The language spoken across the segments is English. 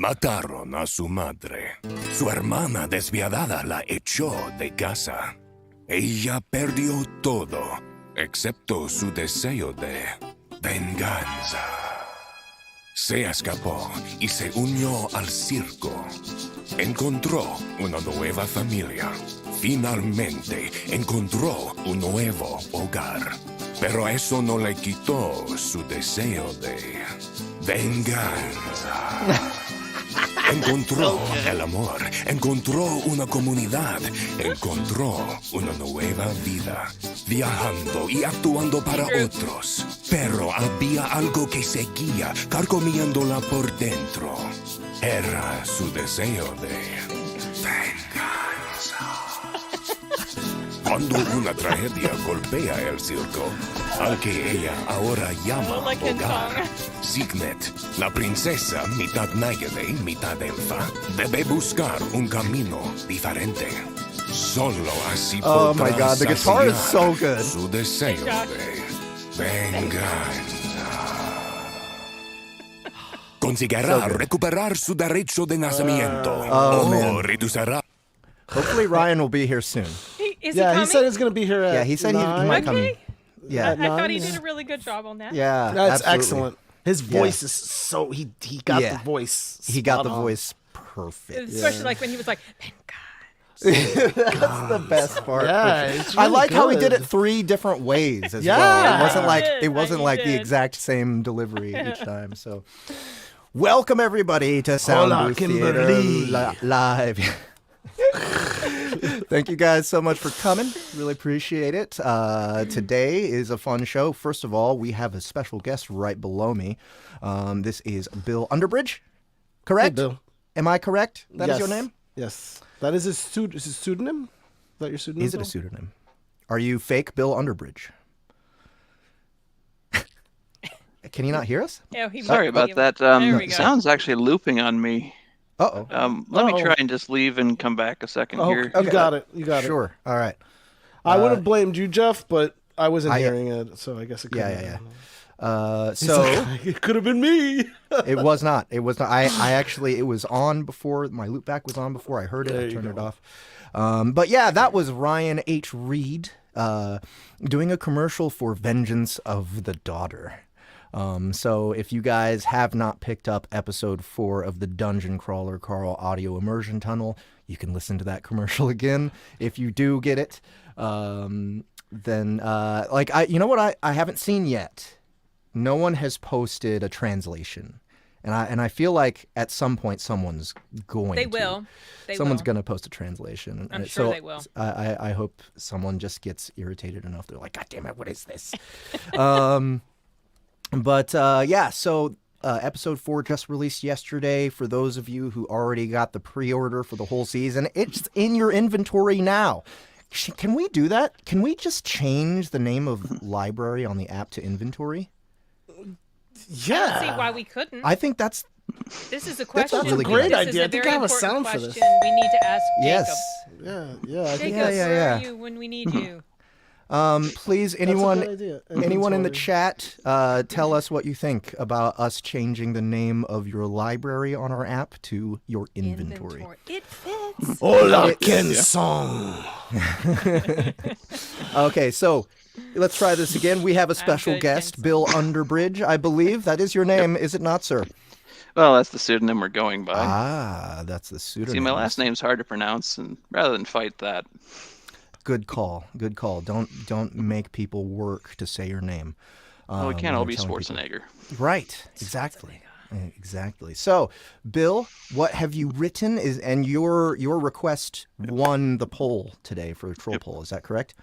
Mataron a su madre. Su hermana despiadada la echó de casa. Ella perdió todo, excepto su deseo de venganza. Se escapó y se unió al circo. Encontró una nueva familia. Finalmente encontró un nuevo hogar. Pero eso no le quitó su deseo de venganza. Encontró el amor, encontró una comunidad, encontró una nueva vida, viajando y actuando para otros. Pero había algo que seguía, carcomiéndola por dentro. Era su deseo de venganza. Cuando una tragedia golpea el circo, al que ella ahora llama hogar, Signet, la princesa mitad náyade, mitad elfa, debe buscar un camino diferente. Solo así Oh podrá my God, the guitar is so saciar good. su deseo de venganza. Conseguirá recuperar su derecho de nacimiento o reducirá. Hopefully Ryan will be here soon. Is he coming? he said he's going to be here at Yeah, he said he 9. might come. Yeah, I thought he yeah. did a really good job on that. yeah, That's absolutely. excellent. His voice is so he got the voice. He got the spot on. voice perfect. Especially like when he was like, thank God. That's the best part. Yeah, it's I really like how he did good. it 3 different ways as Yeah. well. It wasn't He like did. it wasn't He like the did. exact same delivery each time. So, welcome everybody to Hola, Soundbooth Theater Kimberly. Live. Thank you guys so much for coming. Really appreciate it. Today is a fun show. First of all, we have a special guest right below me. This is Bill Underbridge. Correct? Hey, Bill. Am I correct? That is your Yes. name? Yes. That is his pseudonym? Is that your pseudonym? Is it a pseudonym? Are you fake Bill Underbridge? Can you not hear us? Yeah, he Sorry might be about that. There we go. Sound's actually looping on me. Uh-oh. Let me try and just leave and come back a second here. You got it. You got it. Sure. All right. I would have blamed you, Jeff, but I wasn't I- hearing it, so I guess it could Yeah. have So it could have been me. it was not. It was not. I actually, it was on before. My loopback was on before I heard it. There I you turned it go. off. But yeah, that was Ryan H. Reed doing a commercial for Vengeance of the Daughter. So if you guys have not picked up episode 4 of the Dungeon Crawler Carl audio immersion tunnel, you can listen to that commercial again. If you do get it, then you know what I haven't seen yet. No one has posted a translation, and I feel like at some point someone's going. They to. will. Someone's will. going to post a translation. I'm And sure so they will. I hope someone just gets irritated enough. They're like, God damn it, what is this? So episode 4 just released yesterday. For those of you who already got the pre-order for the whole season, it's in your inventory now. Can we do that? Can we just change the name of library on the app to inventory? I don't Yeah. see why we couldn't. I think that's This is a question. really great This idea. I Is a think very I have a important sound for this. question. We need to ask yes. Jacob. Yeah. I think Jacob, Yeah, where yeah. are you when we need you? Please, that's a anyone good idea. in the Inventory. chat, tell us what you think about us changing the name of your library on our app to your inventory. It fits. Hola, It's- Ken Song. Okay, so let's try this again. We have a special good, guest, Ken. Bill Underbridge, I believe. That is your name, is it not, sir? Well, that's the pseudonym we're going by. Ah, that's the pseudonym. See, my last name's hard to pronounce, and rather than fight that, Good call. Good call. Don't make people work to say your name. well, we when can't all you're be telling people. Schwarzenegger. Right. Exactly. Exactly. So, Bill, what have you written? And your request won the poll today for a troll poll. Is that correct?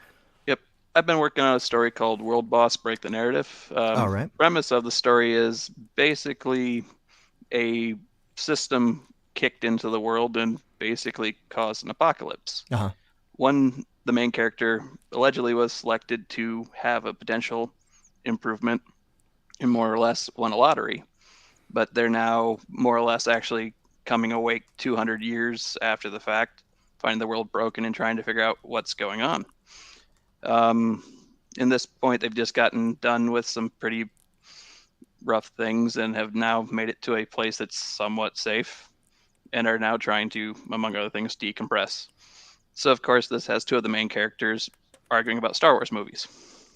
Yep. I've been working on a story called World Boss Break the Narrative. All right. Premise of the story is basically a system kicked into the world and basically caused an apocalypse. Uh-huh. The main character allegedly was selected to have a potential improvement and more or less won a lottery. But they're now more or less actually coming awake 200 years after the fact, finding the world broken and trying to figure out what's going on. In this point, they've just gotten done with some pretty rough things and have now made it to a place that's somewhat safe and are now trying to, among other things, decompress. So, of course, this has two of the main characters arguing about Star Wars movies.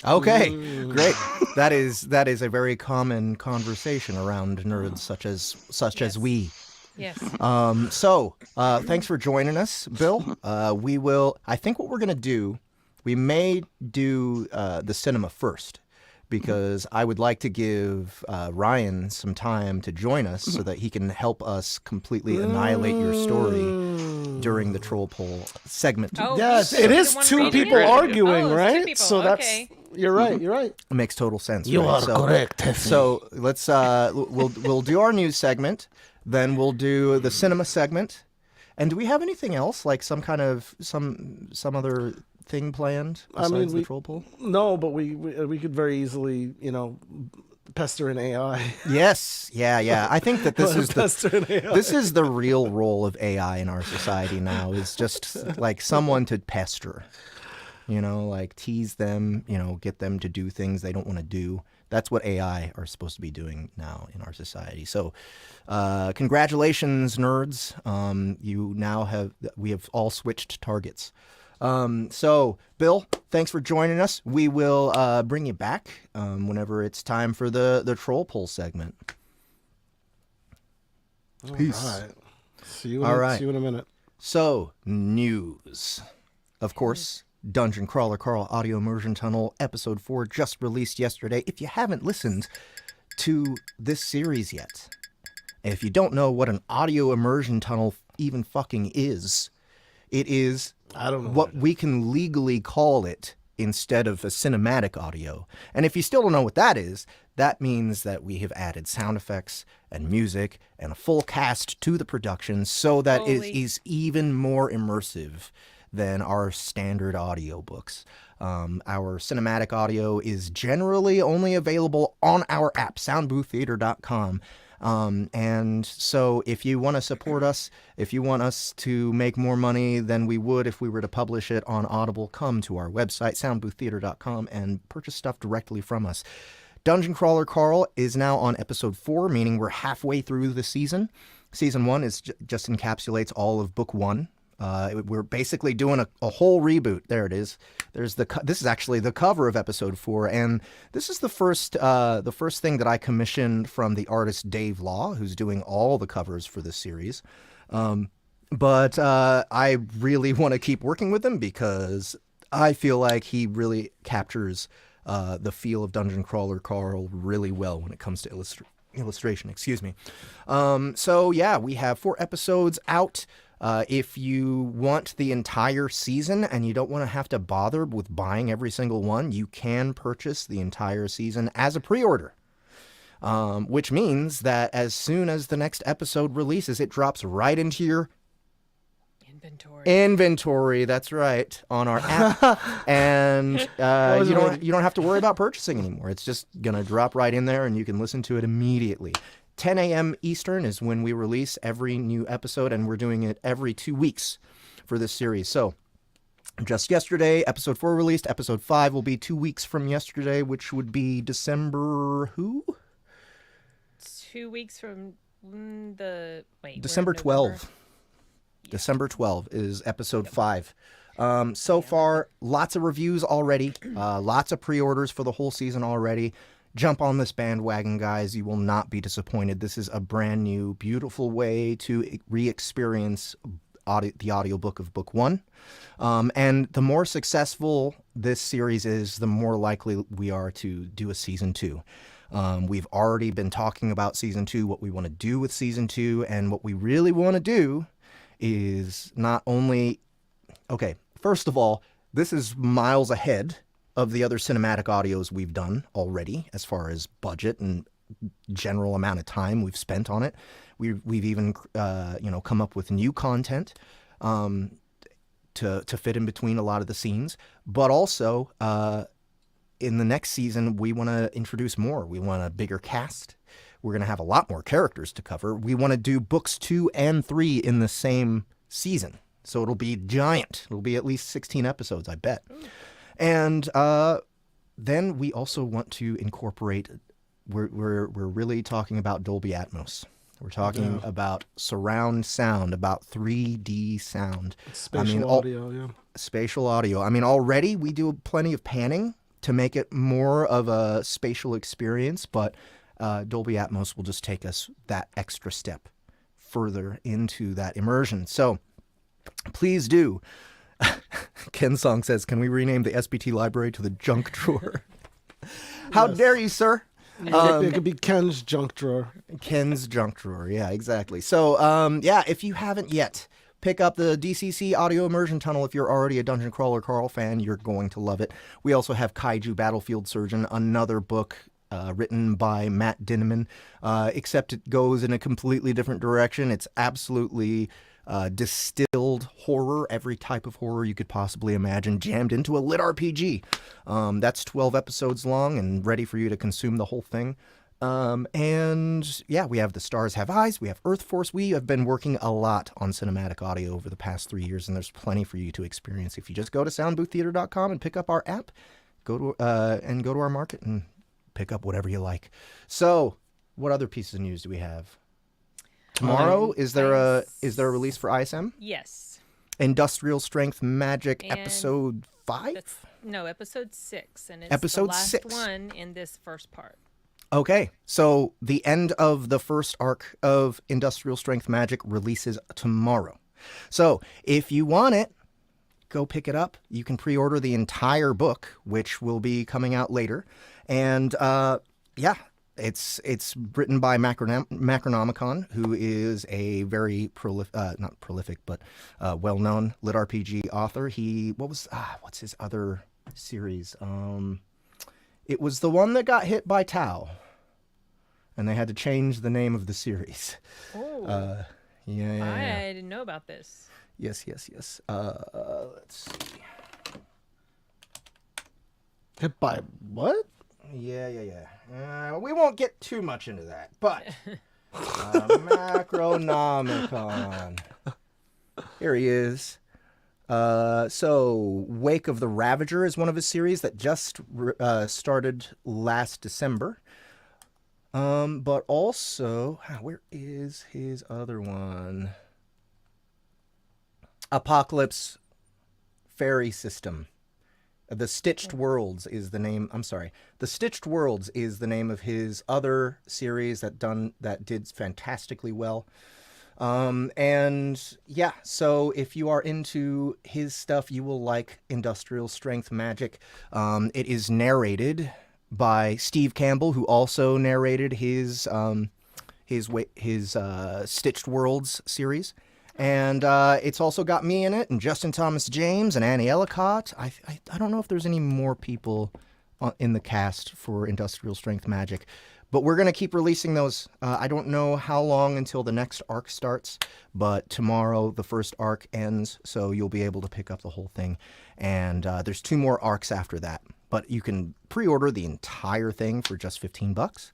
Okay, great. That is a very common conversation around nerds such as we. Yes. So, thanks for joining us, Bill. I think what we're going to do, we may do the cinema first, because I would like to give Ryan some time to join us so that he can help us completely annihilate your story during the troll poll segment. Oh, Yes, so it you is want two to read it? people arguing, Oh, it's two right? people, So that's okay. you're right. You're right. It makes total sense. You right? are correct. Effie. So let's we'll do our news segment, then we'll do the cinema segment, and do we have anything else, like some kind of some other thing planned besides the troll poll? No, but we could very easily, pester an AI. Yes, yeah. I think that this is Pester an AI. this is the real role of AI in our society now. Is just like someone to pester, like tease them, get them to do things they don't want to do. That's what AI are supposed to be doing now in our society. So, congratulations, nerds. We have all switched targets. So, Bill, thanks for joining us. We will bring you back whenever it's time for the troll poll segment. Peace. All right. See you in a minute. So, news. Of course, Dungeon Crawler Carl Audio Immersion Tunnel Episode 4 just released yesterday. If you haven't listened to this series yet, if you don't know what an audio immersion tunnel even fucking is, it is I don't know what we can legally call it instead of a cinematic audio. And if you still don't know what that is, that means that we have added sound effects and music and a full cast to the production so that it is even more immersive than our standard audiobooks. Our cinematic audio is generally only available on our app, soundbooththeater.com. And so if you want to support us, if you want us to make more money than we would if we were to publish it on Audible, come to our website, soundbooththeater.com, and purchase stuff directly from us. Dungeon Crawler Carl is now on episode 4, meaning we're halfway through the season. Season 1 is just encapsulates all of book 1. We're basically doing a whole reboot. There it is. This is actually the cover of episode 4, and this is the first thing that I commissioned from the artist Dave Law, who's doing all the covers for this series. But I really want to keep working with him because I feel like he really captures the feel of Dungeon Crawler Carl really well when it comes to illustration. Excuse me. So yeah, we have 4 episodes out. If you want the entire season and you don't want to have to bother with buying every single one, you can purchase the entire season as a pre-order. Which means that as soon as the next episode releases, it drops right into your inventory. That's right, on our app, and you don't have to worry about purchasing anymore. It's just gonna drop right in there, and you can listen to it immediately. 10 a.m. Eastern is when we release every new episode, and we're doing it every 2 weeks for this series. So just yesterday, episode 4 released. Episode 5 will be 2 weeks from yesterday, which would be December 2 weeks from December 12. December 12 is episode 5. So far, lots of reviews already, lots of pre-orders for the whole season already. Jump on this bandwagon, guys. You will not be disappointed. This is a brand new, beautiful way to re-experience the audiobook of book 1. And the more successful this series is, the more likely we are to do a season 2. We've already been talking about season 2, what we want to do with season 2, and what we really want to do is not only... Okay, first of all, this is miles ahead of the other cinematic audios we've done already, as far as budget and general amount of time we've spent on it. We've even come up with new content to fit in between a lot of the scenes. But also, in the next season, we want to introduce more. We want a bigger cast. We're going to have a lot more characters to cover. We want to do books 2 and 3 in the same season. So it'll be giant. It'll be at least 16 episodes, I bet. And then we also want to incorporate we're really talking about Dolby Atmos. We're talking about surround sound, about 3D sound. Spatial audio, yeah. Spatial audio. I mean, already we do plenty of panning to make it more of a spatial experience, but Dolby Atmos will just take us that extra step further into that immersion. So please do. Ken Song says, can we rename the SBT library to the junk drawer? How dare you, sir? It could be Ken's junk drawer. Ken's junk drawer. Yeah, exactly. So, if you haven't yet, pick up the DCC Audio Immersion Tunnel. If you're already a Dungeon Crawler Carl fan, you're going to love it. We also have Kaiju Battlefield Surgeon, another book written by Matt Dinneman, except it goes in a completely different direction. It's absolutely distilled horror, every type of horror you could possibly imagine, jammed into a lit RPG. That's 12 episodes long and ready for you to consume the whole thing. And yeah, we have The Stars Have Eyes, we have Earth Force. We have been working a lot on cinematic audio over the past 3 years, and there's plenty for you to experience. If you just go to soundbooththeater.com and pick up our app, go to our market and pick up whatever you like. So, what other pieces of news do we have? Tomorrow, is there a release for ISM? Yes. Industrial Strength Magic And episode 5? Episode 6, and it's Episode the last 6. one in this first part. Okay, so the end of the first arc of Industrial Strength Magic releases tomorrow. So if you want it, go pick it up. You can pre-order the entire book, which will be coming out later. And it's written by Macronomicon, who is a very not prolific, but well-known lit RPG author. What's his other series? It was the one that got hit by Tau, and they had to change the name of the series. Oh. Yeah. I didn't know about this. Yes. Let's see. Hit by what? Yeah. We won't get too much into that, but Macronomicon. Here he is. So Wake of the Ravager is one of his series that just started last December. But also, where is his other one? Apocalypse Fairy System. The Stitched Worlds is the name. I'm sorry. The Stitched Worlds is the name of his other series that did fantastically well. And yeah, so if you are into his stuff, you will like Industrial Strength Magic. It is narrated by Steve Campbell, who also narrated his Stitched Worlds series. And it's also got me in it, and Justin Thomas James, and Annie Ellicott. I don't know if there's any more people in the cast for Industrial Strength Magic, but we're going to keep releasing those. I don't know how long until the next arc starts, but tomorrow the first arc ends, so you'll be able to pick up the whole thing. And there's 2 more arcs after that, but you can pre-order the entire thing for just $15.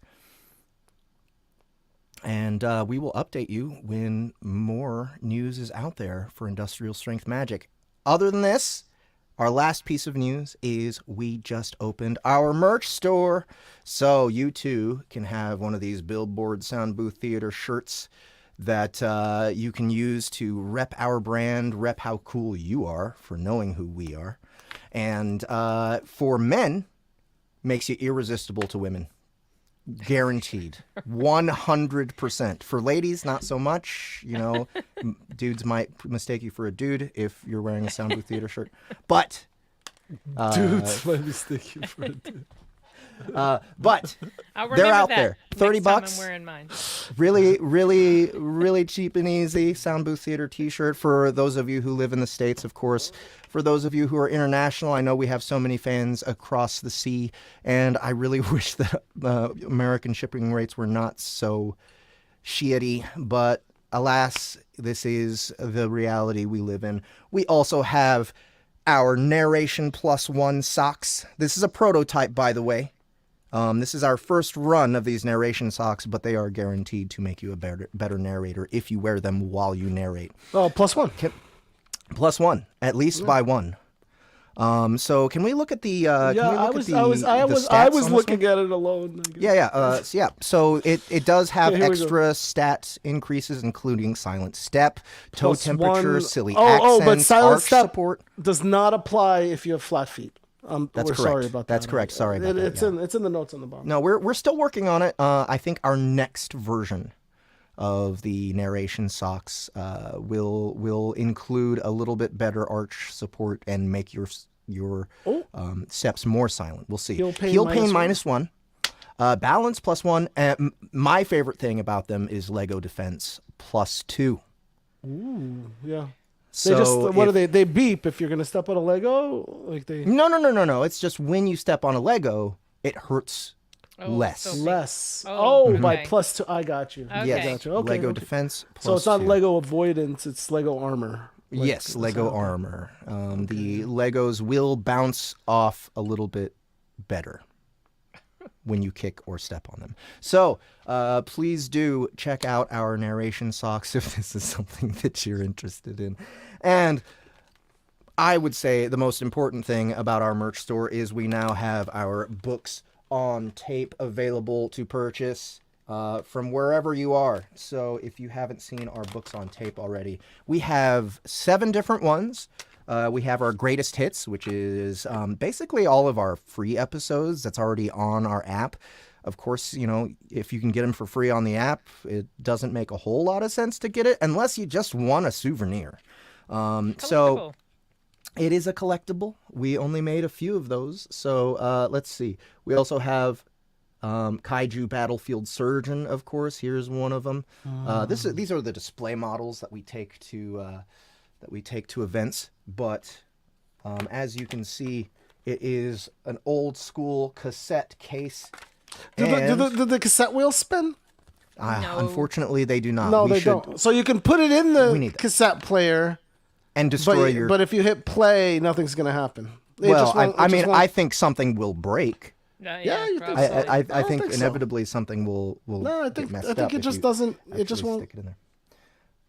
And we will update you when more news is out there for Industrial Strength Magic. Other than this, our last piece of news is we just opened our merch store. So you too can have one of these Billboard Soundbooth Theater shirts that you can use to rep our brand, rep how cool you are for knowing who we are. And for men, makes you irresistible to women. Guaranteed. 100%. For ladies, not so much. You know, dudes might mistake you for a dude if you're wearing a Soundbooth Theater shirt. But Dudes might mistake you for a dude. But I'll they're remember out that there. next $30. time I'm wearing mine. Really, really, really cheap and easy Soundbooth Theater t-shirt for those of you who live in the States, of course. For those of you who are international, I know we have so many fans across the sea, and I really wish that American shipping rates were not so shitty, but alas, this is the reality we live in. We also have our Narration +1 socks. This is a prototype, by the way. This is our first run of these narration socks, but they are guaranteed to make you a better narrator if you wear them while you narrate. Oh, +1. +1, at least by one. So can we look at the? Yeah, I was looking at it alone. So it does have Okay, here we go. extra stat increases, including silent step, toe Plus temperature, one- silly but accents, silent arch step support. does not apply if you have flat feet. That's we're correct. sorry about that. That's correct. Sorry about that. It's in the notes on the bottom. No, we're still working on it. I think our next version of the narration socks will include a little bit better arch support and make your steps more silent. We'll see. Heel pain minus one. Balance +1. My favorite thing about them is Lego defense +2. Ooh, yeah. So what are they? They beep if you're gonna step on a Lego. Like they No. It's just when you step on a Lego, it hurts less. so less. Oh, By okay. +2. I got you. Okay. Yes, Gotcha. Okay, Lego okay. defense. So it's not +2. Lego avoidance. It's Lego armor. Yes, Lego armor. The Legos will bounce off a little bit better when you kick or step on them. So please do check out our narration socks if this is something that you're interested in. And I would say the most important thing about our merch store is we now have our books on tape available to purchase from wherever you are. So if you haven't seen our books on tape already, we have 7 different ones. We have our greatest hits, which is basically all of our free episodes that's already on our app. Of course, if you can get them for free on the app, it doesn't make a whole lot of sense to get it unless you just want a souvenir. So it is a collectible. We only made a few of those. So let's see. We also have Kaiju Battlefield Surgeon, of course. Here's one of them. These are the display models that we take to events. But as you can see, it is an old school cassette case. Do the cassette wheels spin? No. Unfortunately, they do not. No, they don't. So you can put it in the cassette player and destroy your. But if you hit play, nothing's going to happen. I think something will break. Yeah, you think probably. so. I think think so. inevitably something will No, I get think messed it up just if you doesn't. It actually just won't. stick it in there.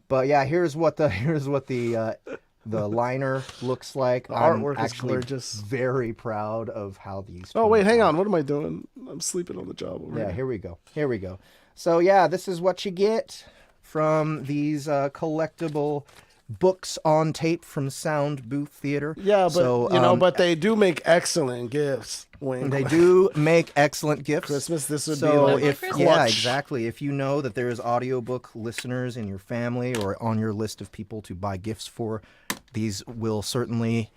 But yeah, here's what the liner looks like. The artwork I'm is actually gorgeous. very proud of how these. Oh wait, turned hang out. on. What am I doing? I'm sleeping on the job. Yeah, here we go. So yeah, this is what you get from these collectible books on tape from Soundbooth Theater. Yeah, but but they do make excellent gifts. Wink. They do make excellent gifts. Christmas, this would be So like if Christmas. yeah, clutch. exactly. If you know that there's audiobook listeners in your family or on your list of people to buy gifts for, these will certainly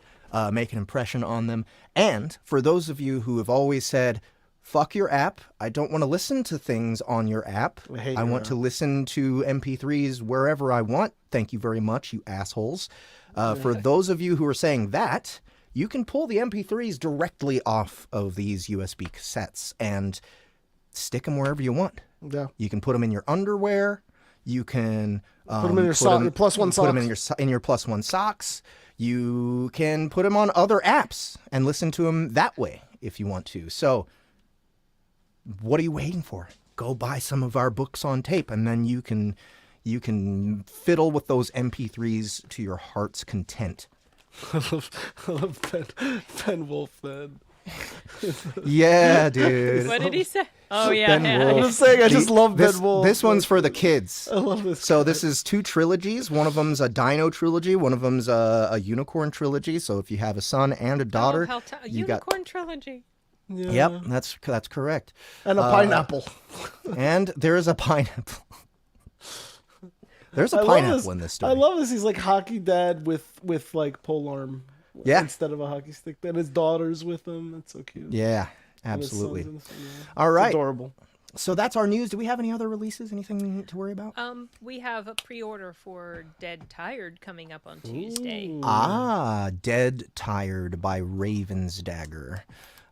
make an impression on them. And for those of you who have always said, fuck your app, I don't want to listen to things on your app. I want to listen to MP3s wherever I want. Thank you very much, you assholes. For those of you who are saying that, you can pull the MP3s directly off of these USB cassettes and stick them wherever you want. Yeah. You can put them in your underwear. You can Put them in your plus one Put them socks. in your plus one socks. You can put them on other apps and listen to them that way if you want to. So, what are you waiting for? Go buy some of our books on tape, and then you can fiddle with those MP3s to your heart's content. I love Ben Wolf, man. Yeah, dude. What did he say? Oh yeah, Ben yeah. Wolf. I'm saying I just love this, Ben Wolf. This one's for the kids. I love this. So this is 2 trilogies. One of them's a dino trilogy. One of them's a unicorn trilogy. So if you have a son and a daughter, you got Unicorn trilogy. Yeah. Yep, that's correct. And a pineapple. And there is a pineapple. There's a I love pineapple in this story. I love this. He's like hockey dad with like polearm. Yeah. Instead of a hockey stick. Then his daughter's with him. That's so cute. Yeah, And his son's absolutely. in this one, yeah. All It's right. adorable. So that's our news. Do we have any other releases? Anything to worry about? We have a pre-order for Dead Tired coming up on Tuesday. Dead Tired by Raven's Dagger.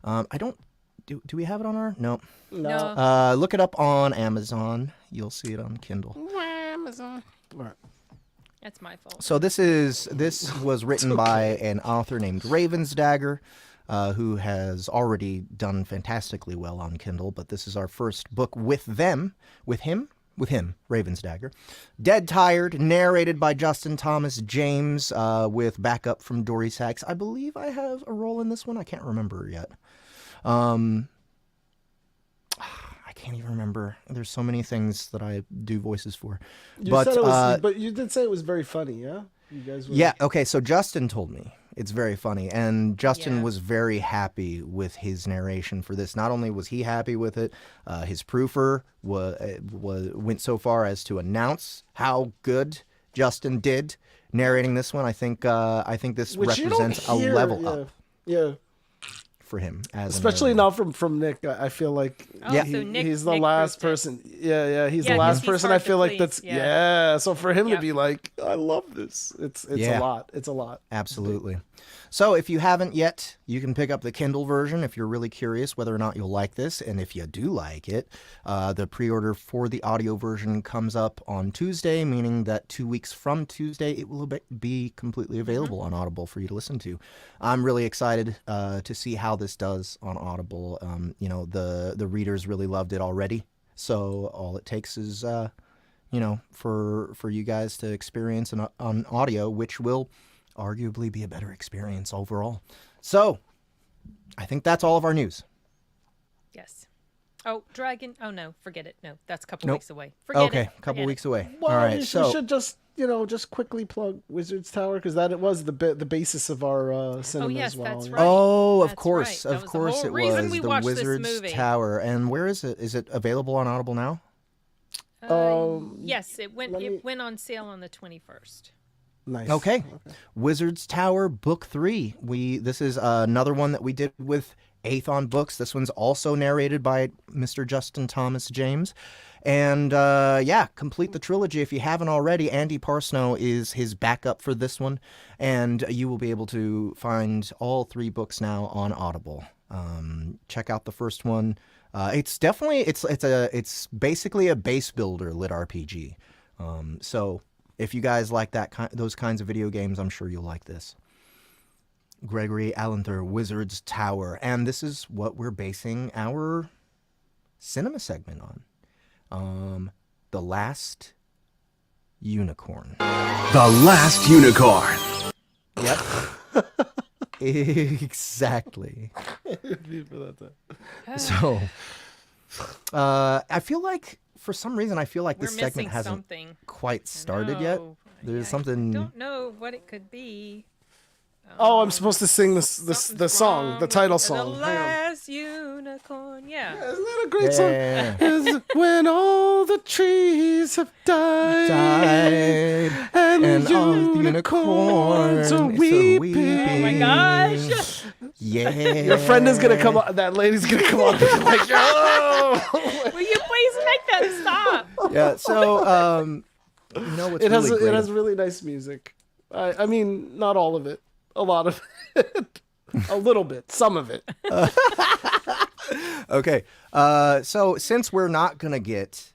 I don't. Do we have it on our? No. No. Look it up on Amazon. You'll see it on Kindle. Amazon. Right. That's my fault. So this was written by an author named Raven's Dagger, who has already done fantastically well on Kindle. But this is our first book with him. with him, Raven's Dagger. Dead Tired, narrated by Justin Thomas James, with backup from Dory Sachs. I believe I have a role in this one. I can't remember yet. I can't even remember. There's so many things that I do voices for. But you did say it was very funny, yeah? You guys were... Yeah, okay, so Justin told me it's very funny, and Justin was very happy with his narration for this. Not only was he happy with it, his proofer went so far as to announce how good Justin did narrating this one. I think this represents a level up. Yeah. For him, especially now from Nick, I feel like he's the last person. Yeah, he's the last person. I feel like that's So for him to be like, I love this. It's a lot. It's a lot. Absolutely. So if you haven't yet, you can pick up the Kindle version if you're really curious whether or not you'll like this. And if you do like it, the pre-order for the audio version comes up on Tuesday, meaning that 2 weeks from Tuesday, it will be completely available on Audible for you to listen to. I'm really excited to see how this does on Audible. The readers really loved it already. So all it takes is, for you guys to experience on audio, which will arguably be a better experience overall. So, I think that's all of our news. Yes. Oh, Dragon. Oh, no, forget it. No, that's a couple weeks away. Forget it. Okay, a couple weeks away. Well, all right, we should just quickly plug Wizard's Tower, because it was the basis of our cinema as well. That's right. Oh, of That's course. right. Of course it reason was. we The watched this Wizard's movie. Tower. And where is it? Is it available on Audible now? Yes, it went on sale on the 21st. Nice. Okay. Wizard's Tower Book 3. This is another one that we did with Aethon Books. This one's also narrated by Mr. Justin Thomas James. And complete the trilogy if you haven't already. Andy Parsnow is his backup for this one, and you will be able to find all 3 books now on Audible. Check out the first one. It's definitely it's basically a base builder lit RPG. So if you guys like those kinds of video games, I'm sure you'll like this. Gregory Allanther, Wizard's Tower, and this is what we're basing our cinema segment on. The Last Unicorn. The Last Unicorn. Yep. Exactly. So, I feel like, for some reason, this segment hasn't quite started yet. There's something. I don't know what it could be. I'm supposed to sing the song, the title song. The Last Unicorn. Yeah. Isn't that a great song? Is when all the trees have died and all the unicorns are weeping. Oh my gosh. Yeah. Your friend is gonna come on. That lady's gonna come on and be like, "Oh, will you please make that stop?" Yeah. So, what's it has really it has really nice music. I mean, not all of it. A lot of it. A little bit. Some of it. Okay. So since we're not going to get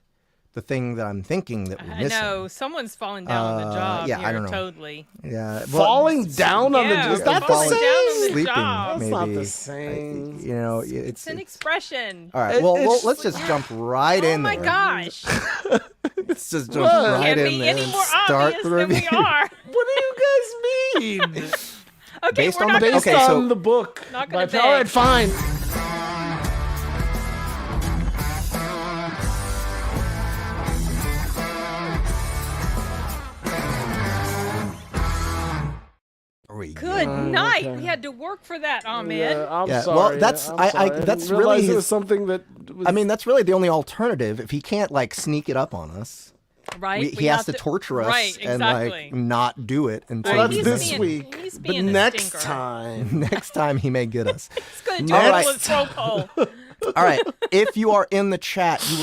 the thing that I'm thinking that we're missing. I know. Someone's falling down on the job here, I don't know. totally. Yeah. Falling down on the job? Is that the same? Sleeping, job. maybe. That's not the same. It's an expression. All right. Let's just jump right in there. Oh my gosh. Let's just jump right in there any and more start obvious the than review. we are. What do you guys mean? Okay, Based we're on not the- gonna Based Okay, on so- the book. Not gonna All right, beg. fine. Good night. okay. We had to work for that, Ahmed. Yeah, I'm Yeah, sorry. well, that's- I'm I- sorry. that's didn't really realize it his- was something that was... I mean, that's really the only alternative. If he can't sneak it up on us, Right? he has to torture us right, exactly. and not do it until Well, that's he this does. week. He's But being a next stinker. time. Next time he may get us. He's going to All do right. a throw poll. All right. If you are in the chat, you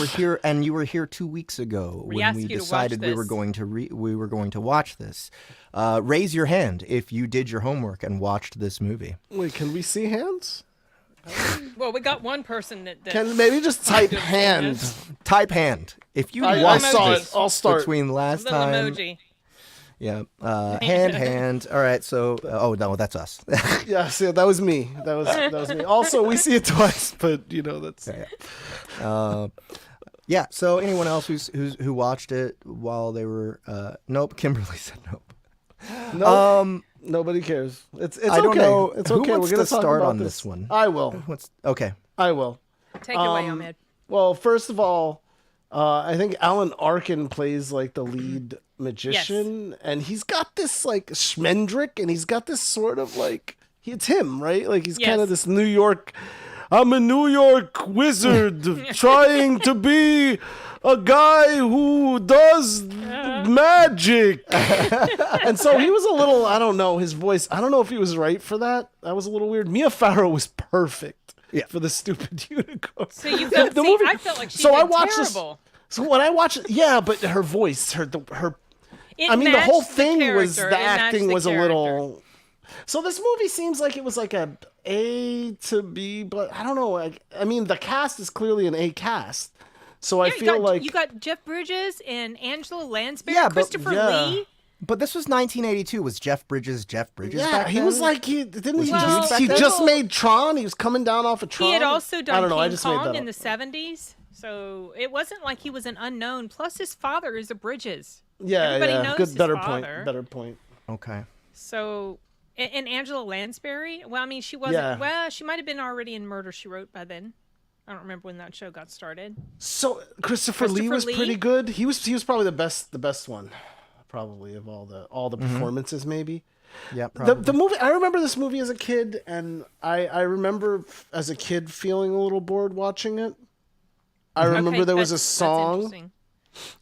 were here 2 weeks ago We when asked we you to watch decided we were this. going to watch this. Raise your hand if you did your homework and watched this movie. Wait, can we see hands? Well, we got one person that Can maybe just type hand? Type hand if you I watched saw this it. I'll start. between last little time. emoji. Yeah. Hand. All right. So, oh no, that's us. Yes, yeah, that was me. That was me. Also, we see it twice, but that's. Yeah. Yeah. So anyone else who watched it while they were nope. Kimberly said nope. Nope. Nobody cares. It's okay. I don't know. It's Who okay. wants We're gonna to talk start about on this one? I will. Okay. I will. Take it away, Ahmed. Well, first of all, I think Alan Arkin plays like the lead magician, and he's got this like Schmendrick, and he's got this sort of like it's him, right? Like he's kind of this New York. I'm a New York wizard trying to be a guy who does magic. And so he was a little, I don't know, his voice, I don't know if he was right for that. That was a little weird. Mia Farrow was perfect for the stupid unicorn. So you felt, movie, I felt like she did terrible. So when I watched it, yeah, but her voice, her I mean, the whole thing was, the acting was a little... So this movie seems like it was like A to B, but I don't know. I mean, the cast is clearly an A cast. So I feel like... You got Jeff Bridges and Angela Lansbury, Christopher Lee. But this was 1982. Was Jeff Bridges back then? He was like, he just made Tron. He was coming down off of Tron. He had also done King Kong in the 70s. So it wasn't like he was an unknown. Plus his father is a Bridges. Yeah, everybody knows his better father. Better point. Okay. So... And Angela Lansbury, well, I mean, she wasn't, well, she might have been already in Murder, She Wrote by then. I don't remember when that show got started. So Christopher Lee was pretty good. He was probably the best one, probably, of all the performances, maybe. Yeah, probably. The movie, I remember this movie as a kid, and I remember as a kid feeling a little bored watching it. I remember there was a song,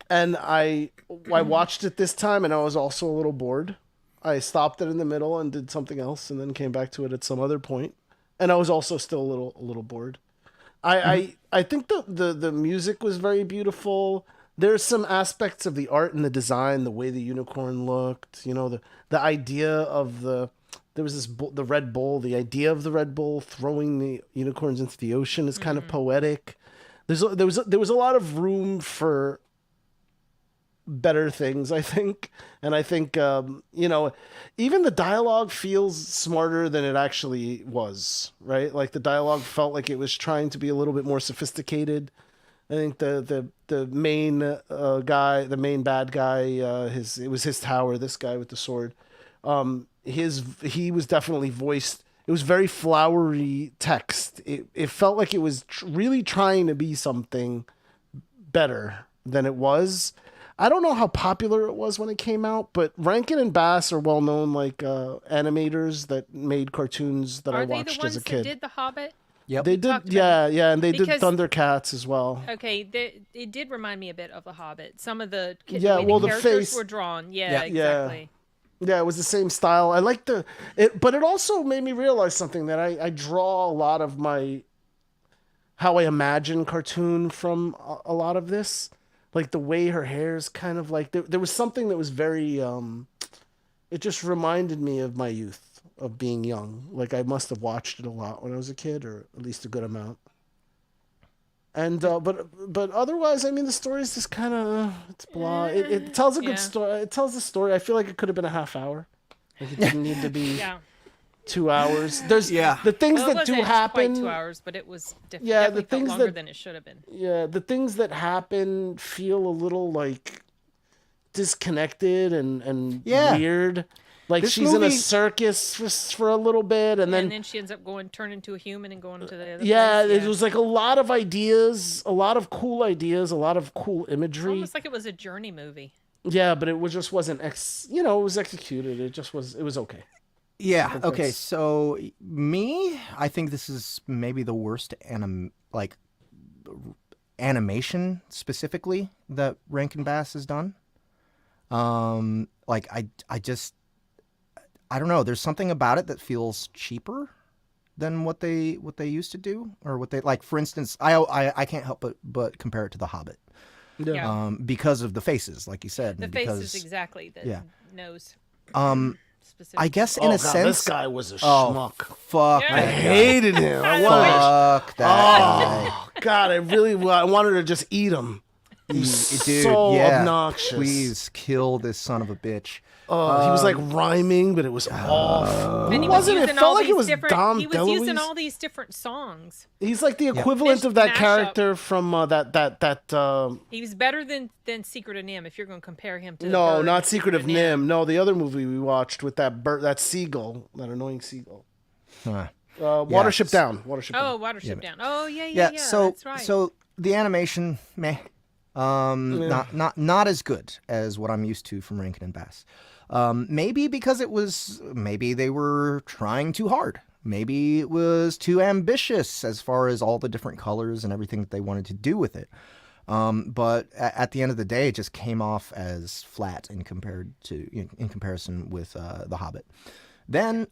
and I watched it this time, and I was also a little bored. I stopped it in the middle and did something else, and then came back to it at some other point, and I was also still a little bored. I think the music was very beautiful. There's some aspects of the art and the design, the way the unicorn looked. You know, the idea of there was the Red Bull. The idea of the Red Bull throwing the unicorns into the ocean is kind of poetic. There was a lot of room for better things, I think. And I think, even the dialogue feels smarter than it actually was, right? Like the dialogue felt like it was trying to be a little bit more sophisticated. I think the main guy, the main bad guy, it was his tower, this guy with the sword. He was definitely voiced. It was very flowery text. It felt like it was really trying to be something better than it was. I don't know how popular it was when it came out, but Rankin and Bass are well known like animators that made cartoons that I watched as a kid. Are they the ones that did The Hobbit? Yep. They did, yeah, and they did Thundercats as well. Okay, it did remind me a bit of The Hobbit. Some of the the characters face were drawn. Yeah, exactly. Yeah, it was the same style. I liked but it also made me realize something, that I draw a lot of how I imagine cartoon from a lot of this. Like the way her hair is kind of like, there was something that was very, it just reminded me of my youth, of being young. Like I must have watched it a lot when I was a kid, or at least a good amount. And, but otherwise, I mean, the story is just kind of, it's blah. It tells a good story. It tells the story. I feel like it could have been a half hour. Like it didn't need to be 2 hours. There's the things that do happen. Quite 2 hours, but it was definitely felt longer than it should have been. Yeah, the things that happen feel a little like disconnected and weird. Like she's in a circus for a little bit, and then she ends up turn into a human and going to the other place. It was like a lot of ideas, a lot of cool ideas, a lot of cool imagery. Almost like it was a journey movie. Yeah, but it just wasn't it was executed. It was okay. Yeah. Okay. So I think this is maybe the worst animation specifically that Rankin Bass has done. I don't know. There's something about it that feels cheaper than what they used to do, or what they like. For instance, I can't help but compare it to The Hobbit. Yeah. Because of the faces, like you said. The faces, exactly. The nose. I guess in a sense, this guy was a schmuck. Fuck! Yeah. I hated him. Fuck that guy. God, I wanted to just eat him. Dude, so obnoxious. Please kill this son of a bitch. He was like rhyming, but it was off. And he was using it felt like it was Dom DeLuise. He was using all these different songs. He's like the equivalent of that character from that. He was better than Secret of NIMH. If you're going to compare him to not Secret of NIMH. No, the other movie we watched with that seagull, that annoying seagull. Watership Down. Watership Down. Oh yeah. So that's right. So the animation, meh. Not as good as what I'm used to from Rankin and Bass. Maybe because maybe they were trying too hard. Maybe it was too ambitious as far as all the different colors and everything that they wanted to do with it. But at the end of the day, it just came off as flat in comparison with The Hobbit. Then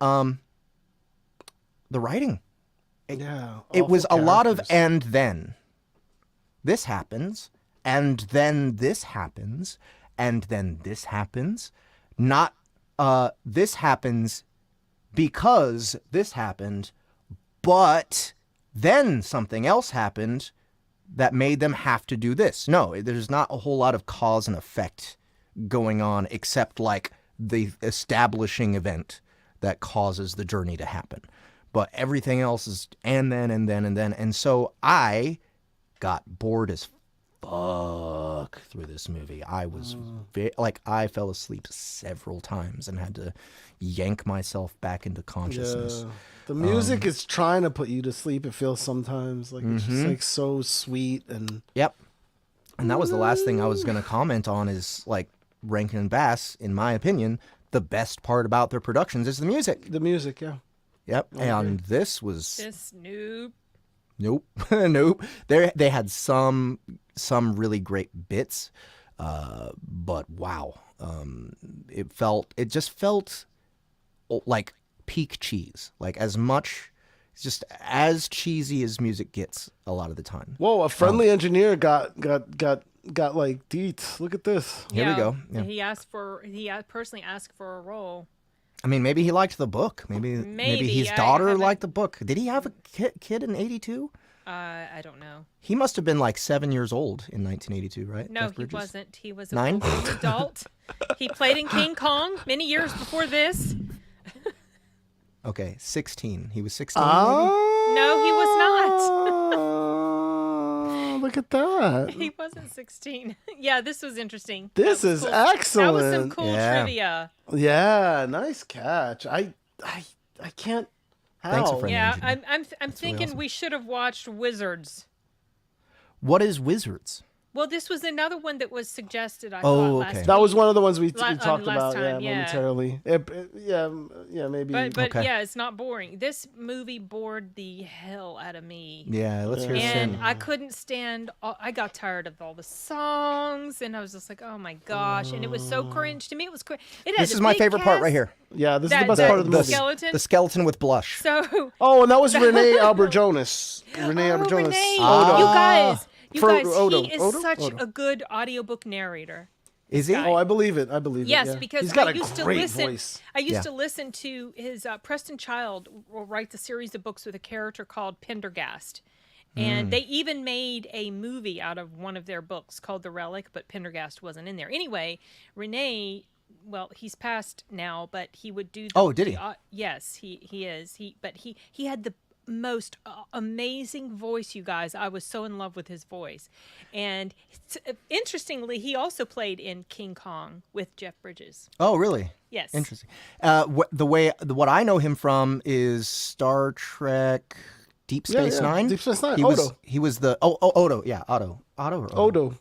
the writing. It was a lot of and then. This happens, and then this happens, and then this happens. Not this happens because this happened, but then something else happened that made them have to do this. No, there's not a whole lot of cause and effect going on except like the establishing event that causes the journey to happen. But everything else is and then. And so I got bored as fuck through this movie. I was I fell asleep several times and had to yank myself back into consciousness. Yeah. The music is trying to put you to sleep. It feels sometimes like it's just like so sweet and yep. And that was the last thing I was going to comment on is like Rankin and Bass, in my opinion, the best part about their productions is the music. The music, yeah. Yep. And this was Nope. They had some really great bits, but wow, it just felt like peak cheese, like just as cheesy as music gets a lot of the time. Whoa, a friendly engineer got like deets. Look at this. Here we go. Yeah. He personally asked for a role. I mean, maybe he liked the book. Maybe his daughter liked the book. Did he have a kid in 82? I don't know. He must have been like 7 years old in 1982, right? No, he wasn't. He was a 9? Adult. He played in King Kong many years before this. Okay, 16. He was 16. No, he was not. Look at that. He wasn't 16. Yeah, this was interesting. This is cool. excellent. That was some cool trivia. Yeah, nice catch. I can't. How? Thanks a friend. Yeah, I'm thinking really awesome. We should have watched Wizards. What is Wizards? Well, this was another one that was suggested. I thought last week. That was one of the ones we talked about. Time, momentarily. Yeah, maybe. But yeah, it's not boring. This movie bored the hell out of me. Yeah, let's hear And some. I couldn't stand. I got tired of all the songs, and I was just like, oh my gosh! And it was so cringe to me. It was cringe. This is my favorite part right here. Yeah, this is the best part of the movie. Skeleton? The skeleton with blush. So. Oh, and that was Renee Auberjonois. Renee Auberjonois. Renee. You guys. He is such Odo. a good audiobook narrator. Is he? Oh, I believe it. Yes, yeah. because he's got I used to listen. Voice. I used to listen to his Preston Child will write the series of books with a character called Pendergast, and they even made a movie out of one of their books called The Relic, but Pendergast wasn't in there. Anyway, Renee. Well, he's passed now, but he would do. Did he? Yes, he is. He had the most amazing voice, you guys. I was so in love with his voice. And interestingly, he also played in King Kong with Jeff Bridges. Oh, really? Yes. Interesting. What I know him from is Star Trek Deep Space Nine. Deep Space Nine. He was the Odo. Yeah, Otto. Odo.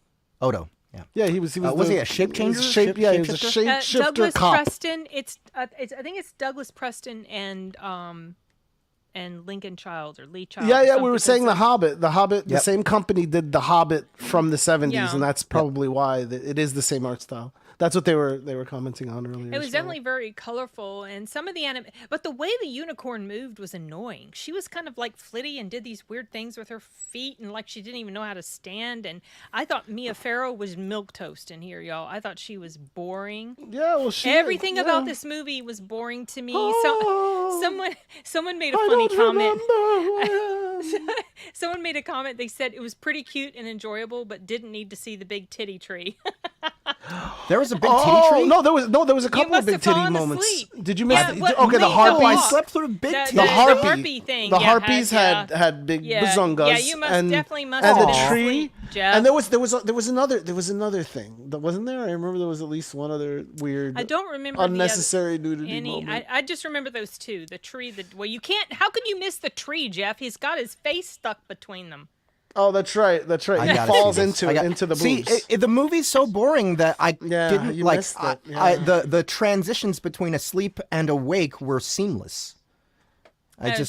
Yeah. Yeah, he was. Was he a shape changer? He was a shapeshifter Douglas cop. Preston. I think it's Douglas Preston and Lincoln Child or Lee Child. Yeah, we were saying The Hobbit. The Hobbit, the same company did The Hobbit from the 70s, and that's probably why it is the same art style. That's what they were commenting on earlier. It was definitely very colorful, and some of the but the way the unicorn moved was annoying. She was kind of like flitty and did these weird things with her feet, and like she didn't even know how to stand. And I thought Mia Farrow was milquetoast in here, y'all. I thought she was boring. Yeah, well, everything about this movie was boring to me. Someone made a funny comment. Someone made a comment. They said it was pretty cute and enjoyable, but didn't need to see the big titty tree. There was a big titty tree? No, there was a couple of big titty moments. Asleep. Did you miss the the harpies? I slept through a big titty. The harpy thing. The harpies had big bazungas. Yeah, you definitely must and have the been tree. asleep, Jeff. And there was another thing. Wasn't there? I remember there was at least one other weird. I don't remember unnecessary nudity moment. I just remember those two. The tree. You can't. How can you miss the tree, Jeff? He's got his face stuck between them. Oh, that's right. He falls into the boobs. See, the movie's so boring that I didn't like. The transitions between asleep and awake were seamless. But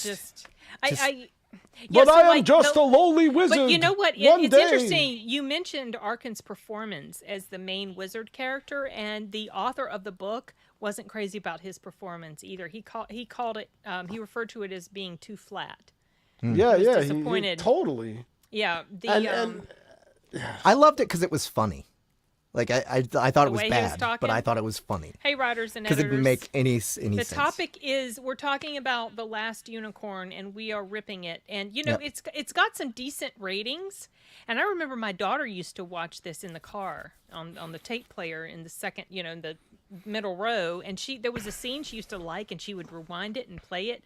I am just a lowly wizard. But you know what? It's interesting. You mentioned Arkin's performance as the main wizard character, and the author of the book wasn't crazy about his performance either. He called it. He referred to it as being too flat. Yeah, he was disappointed. Totally. Yeah, I loved it because it was funny. Like I thought it was bad, but I thought it was funny. Hey, writers and editors, because it didn't make any sense. The topic is we're talking about The Last Unicorn, and we are ripping it. And it's got some decent ratings. And I remember my daughter used to watch this in the car on the tape player in the second, in the middle row. And there was a scene she used to like, and she would rewind it and play it.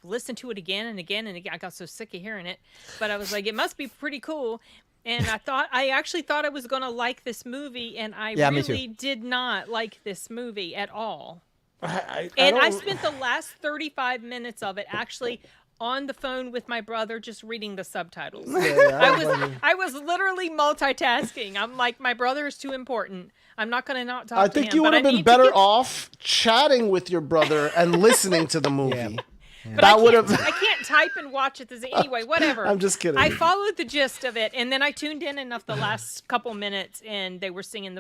Listen to it again and again and again. I got so sick of hearing it, but I was like, it must be pretty cool. And I actually thought I was going to like this movie, and I really did not like this movie at all. I spent the last 35 minutes of it actually on the phone with my brother, just reading the subtitles. I was literally multitasking. I'm like, my brother is too important. I'm not going to not talk to him. I think you would have been better off chatting with your brother and listening to the movie. Yeah. But I can't type and watch it. Anyway, whatever. I'm just kidding. I followed the gist of it, and then I tuned in enough the last couple minutes, and they were singing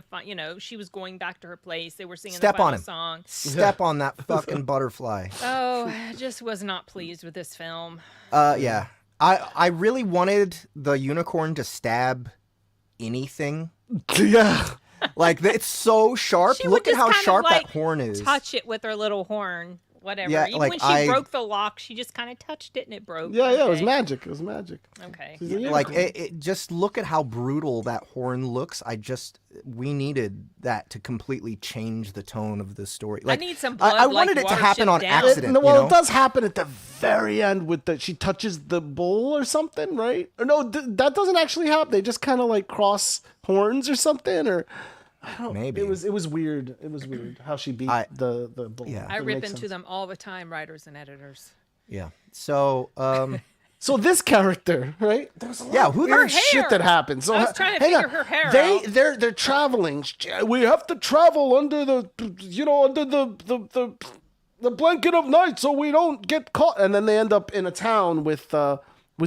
she was going back to her place. They were singing the final song. Step on that fucking butterfly. Oh, I just was not pleased with this film. Yeah. I really wanted the unicorn to stab anything. Yeah. Like, it's so sharp. Look at how sharp that horn is. Touch it with her little horn. Whatever. Yeah, even when she broke the lock, she just kind of touched it and it broke. Yeah, it was magic. Okay. Like, it just look at how brutal that horn looks. We needed that to completely change the tone of the story. Like, I need some blood. I wanted it to happen on accident. It does happen at the very end with she touches the bull or something, right? Or no, that doesn't actually happen. They just kind of like cross horns or something, or. Maybe it was weird. It was weird how she beat the bull. Yeah. I rip into them all the time, writers and editors. Yeah. So so this character, right? There's a lot of weird shit that happens. So I was trying to figure her hair out. They're traveling. We have to travel under the blanket of night so we don't get caught. And then they end up in a town with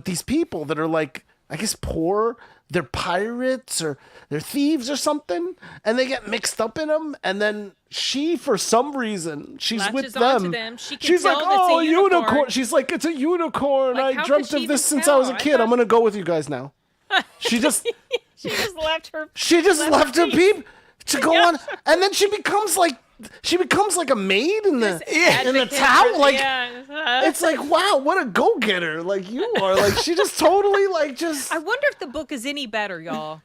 these people that are like, I guess, poor. They're pirates or they're thieves or something, and they get mixed up in them. And then she, for some reason, she's with them. She's like, "Oh, a unicorn!" She's like, "It's a unicorn. I dreamt of this since I was a kid. I'm gonna go with you guys now." She just left her. She just left her peep to go on, and then she becomes like a maid in the town. Like, it's like, wow, what a go-getter! Like you are. Like she just totally like just. I wonder if the book is any better, y'all.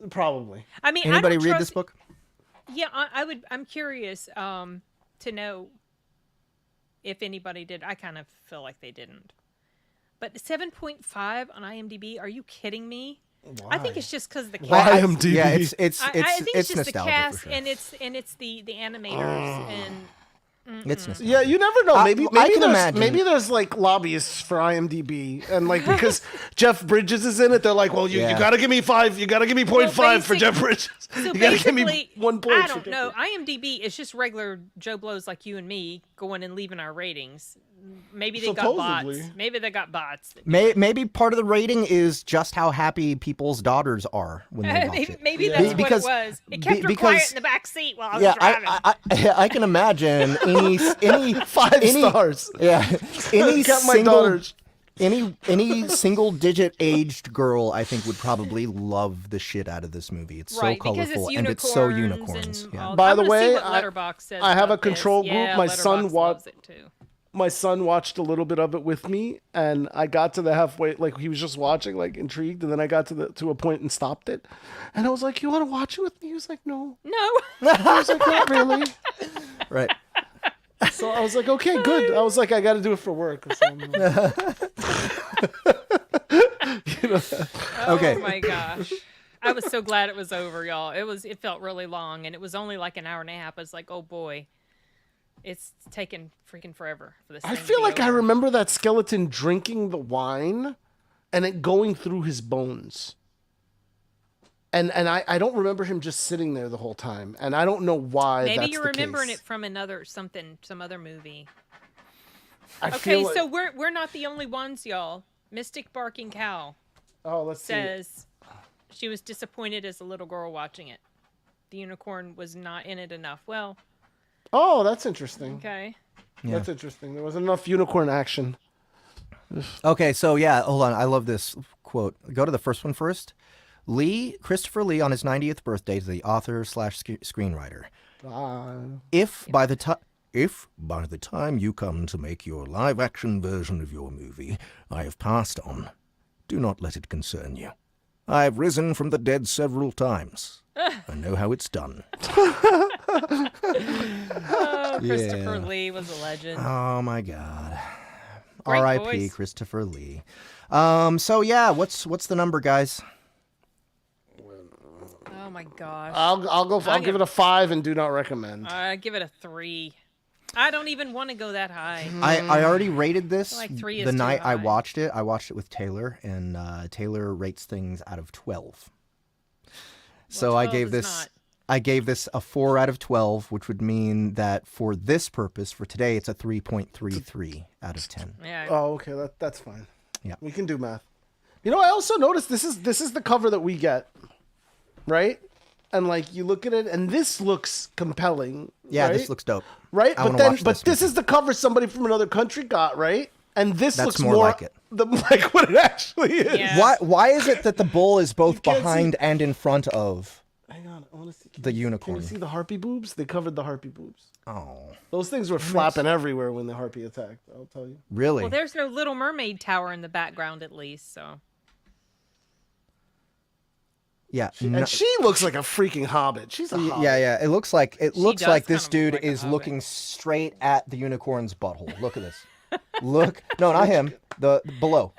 Probably. I mean, anybody read this book? Yeah, I would. I'm curious to know if anybody did. I kind of feel like they didn't. But 7.5 on IMDb. Are you kidding me? Why? I think it's just because of the cast. IMDb. Yeah, I think it's just the cast for sure. and it's the animators and. It's nostalgia. Yeah, you never know. Maybe there's like lobbyists for IMDb, and like because Jeff Bridges is in it, they're like, well, you gotta give me 5. You gotta give me 0.5 for Jeff Bridges. So you gotta give me 1 point. I don't know. IMDb is just regular Joe Blows like you and me going and leaving our ratings. Maybe they got bots. Maybe they got bots. Maybe part of the rating is just how happy people's daughters are when they watch it. Maybe that's what it was. It kept her quiet in the back seat while I was driving. I can imagine any 5 stars. Yeah, any my daughters. Any single-digit aged girl, I think, would probably love the shit out of this movie. It's so colorful and it's so unicorns. Yeah. By the way, I have a control group. My son loves it too. my son watched a little bit of it with me, and I got to the halfway, like he was just watching, like intrigued, and then I got to a point and stopped it, and I was like, "You want to watch it with me?" He was like, "No." No. I was like, "Not really." Right. So I was like, "Okay, good." I was like, "I got to do it for work." Or something. Okay. Oh my gosh. I was so glad it was over, y'all. It felt really long, and it was only like an hour and a half. I was like, oh boy. It's taken freaking forever for this. I feel like I remember that skeleton drinking the wine and it going through his bones. And I don't remember him just sitting there the whole time. And I don't know why. Maybe that's you're the remembering case. it from some other movie. Okay, so we're not the only ones, y'all. Mystic Barking Cow says she was disappointed as a little girl watching it. The unicorn was not in it enough. Well, oh, that's interesting. okay. Yeah. That's interesting. There wasn't enough unicorn action. Okay, so yeah, hold on. I love this quote. Go to the first one first. Christopher Lee, on his 90th birthday, is the author / screenwriter. If by the time you come to make your live-action version of your movie, I have passed on, do not let it concern you. I have risen from the dead several times. I know how it's done. Oh, Christopher Lee was a legend. Oh my God. Great R.I.P. voice. Christopher Lee. So yeah, what's the number, guys? Oh my gosh. I'll give it a 5 and do not recommend. I give it a 3. I don't even want to go that high. I already rated this Like 3 is the too night I high. watched it. I watched it with Taylor, and Taylor rates things out of 12. So I 12 gave is this not. I gave this a 4 out of 12, which would mean that for this purpose, for today, it's a 3.33 out of 10. Yeah. Oh, okay, that's fine. Yeah. We can do math. You know, I also noticed this is the cover that we get, right? And like you look at it, and this looks compelling. Yeah, right? this looks dope. Right, I but wanna then watch this is the cover somebody from another country got, right? And this That's looks more like it. like what it actually is. Yeah. Why is it that the bull is both can't behind and in front of Hang on, I want to see the Can unicorn? you see the harpy boobs? They covered the harpy boobs. Oh, Those things were flapping everywhere when the harpy attacked. I'll tell you. really? Well, there's no Little Mermaid tower in the background, at least. So Yeah. And she looks like a freaking hobbit. She's a hobbit. Yeah. It looks like does this kinda dude look like a is hobbit. looking straight at the unicorn's butthole. Look at this. Look. No, not him. The below,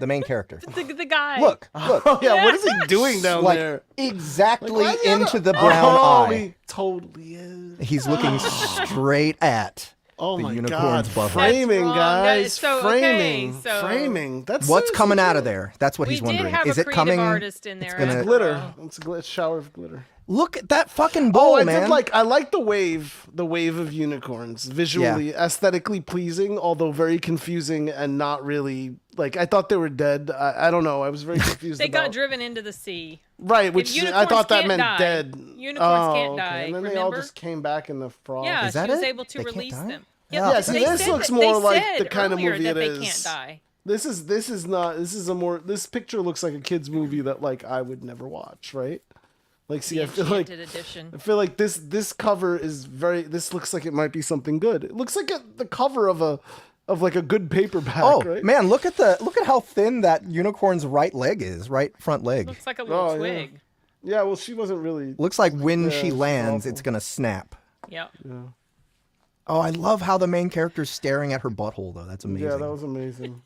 the main character. the guy. Look. Oh yeah, what is he doing down Like there? exactly Why is he on into a- the brown Oh, eye. he totally is. He's looking straight at Oh the my unicorn's God! butthole. Framing, wrong. guys. So, framing. okay, so- Framing. That's What's seriously coming out of good. there? That's what We he's did wondering. have Is a it creative coming? artist in there. It's gonna after Glitter. all. It's a shower of glitter. Look at that fucking bull, I man. did I like the wave of unicorns, visually, aesthetically pleasing, although very confusing and not really like I thought they were dead. I don't know. I was very confused. They got about driven into the sea. right, which I unicorns thought that can't meant die. dead. Unicorns can't okay. die, And then they all remember? just came back in the frost. Yeah, Is that she was it? able to They can't release die? them. Yeah, Yeah, see, they this said looks that- more they like said the kind of earlier movie that it they is. can't die. This picture looks like a kid's movie that like I would never watch, right? Like, see, I feel like Enchanted edition. this cover is this looks like it might be something good. It looks like the cover of like a good paperback, Oh right? man, look at how thin that unicorn's right leg is, right front leg. Looks like a little twig. Yeah, well, she wasn't really. Looks like when she it's lands, awful. it's gonna snap. Yep. Oh, I love how the main character's staring at her butthole, though. That's amazing. Yeah, that was amazing.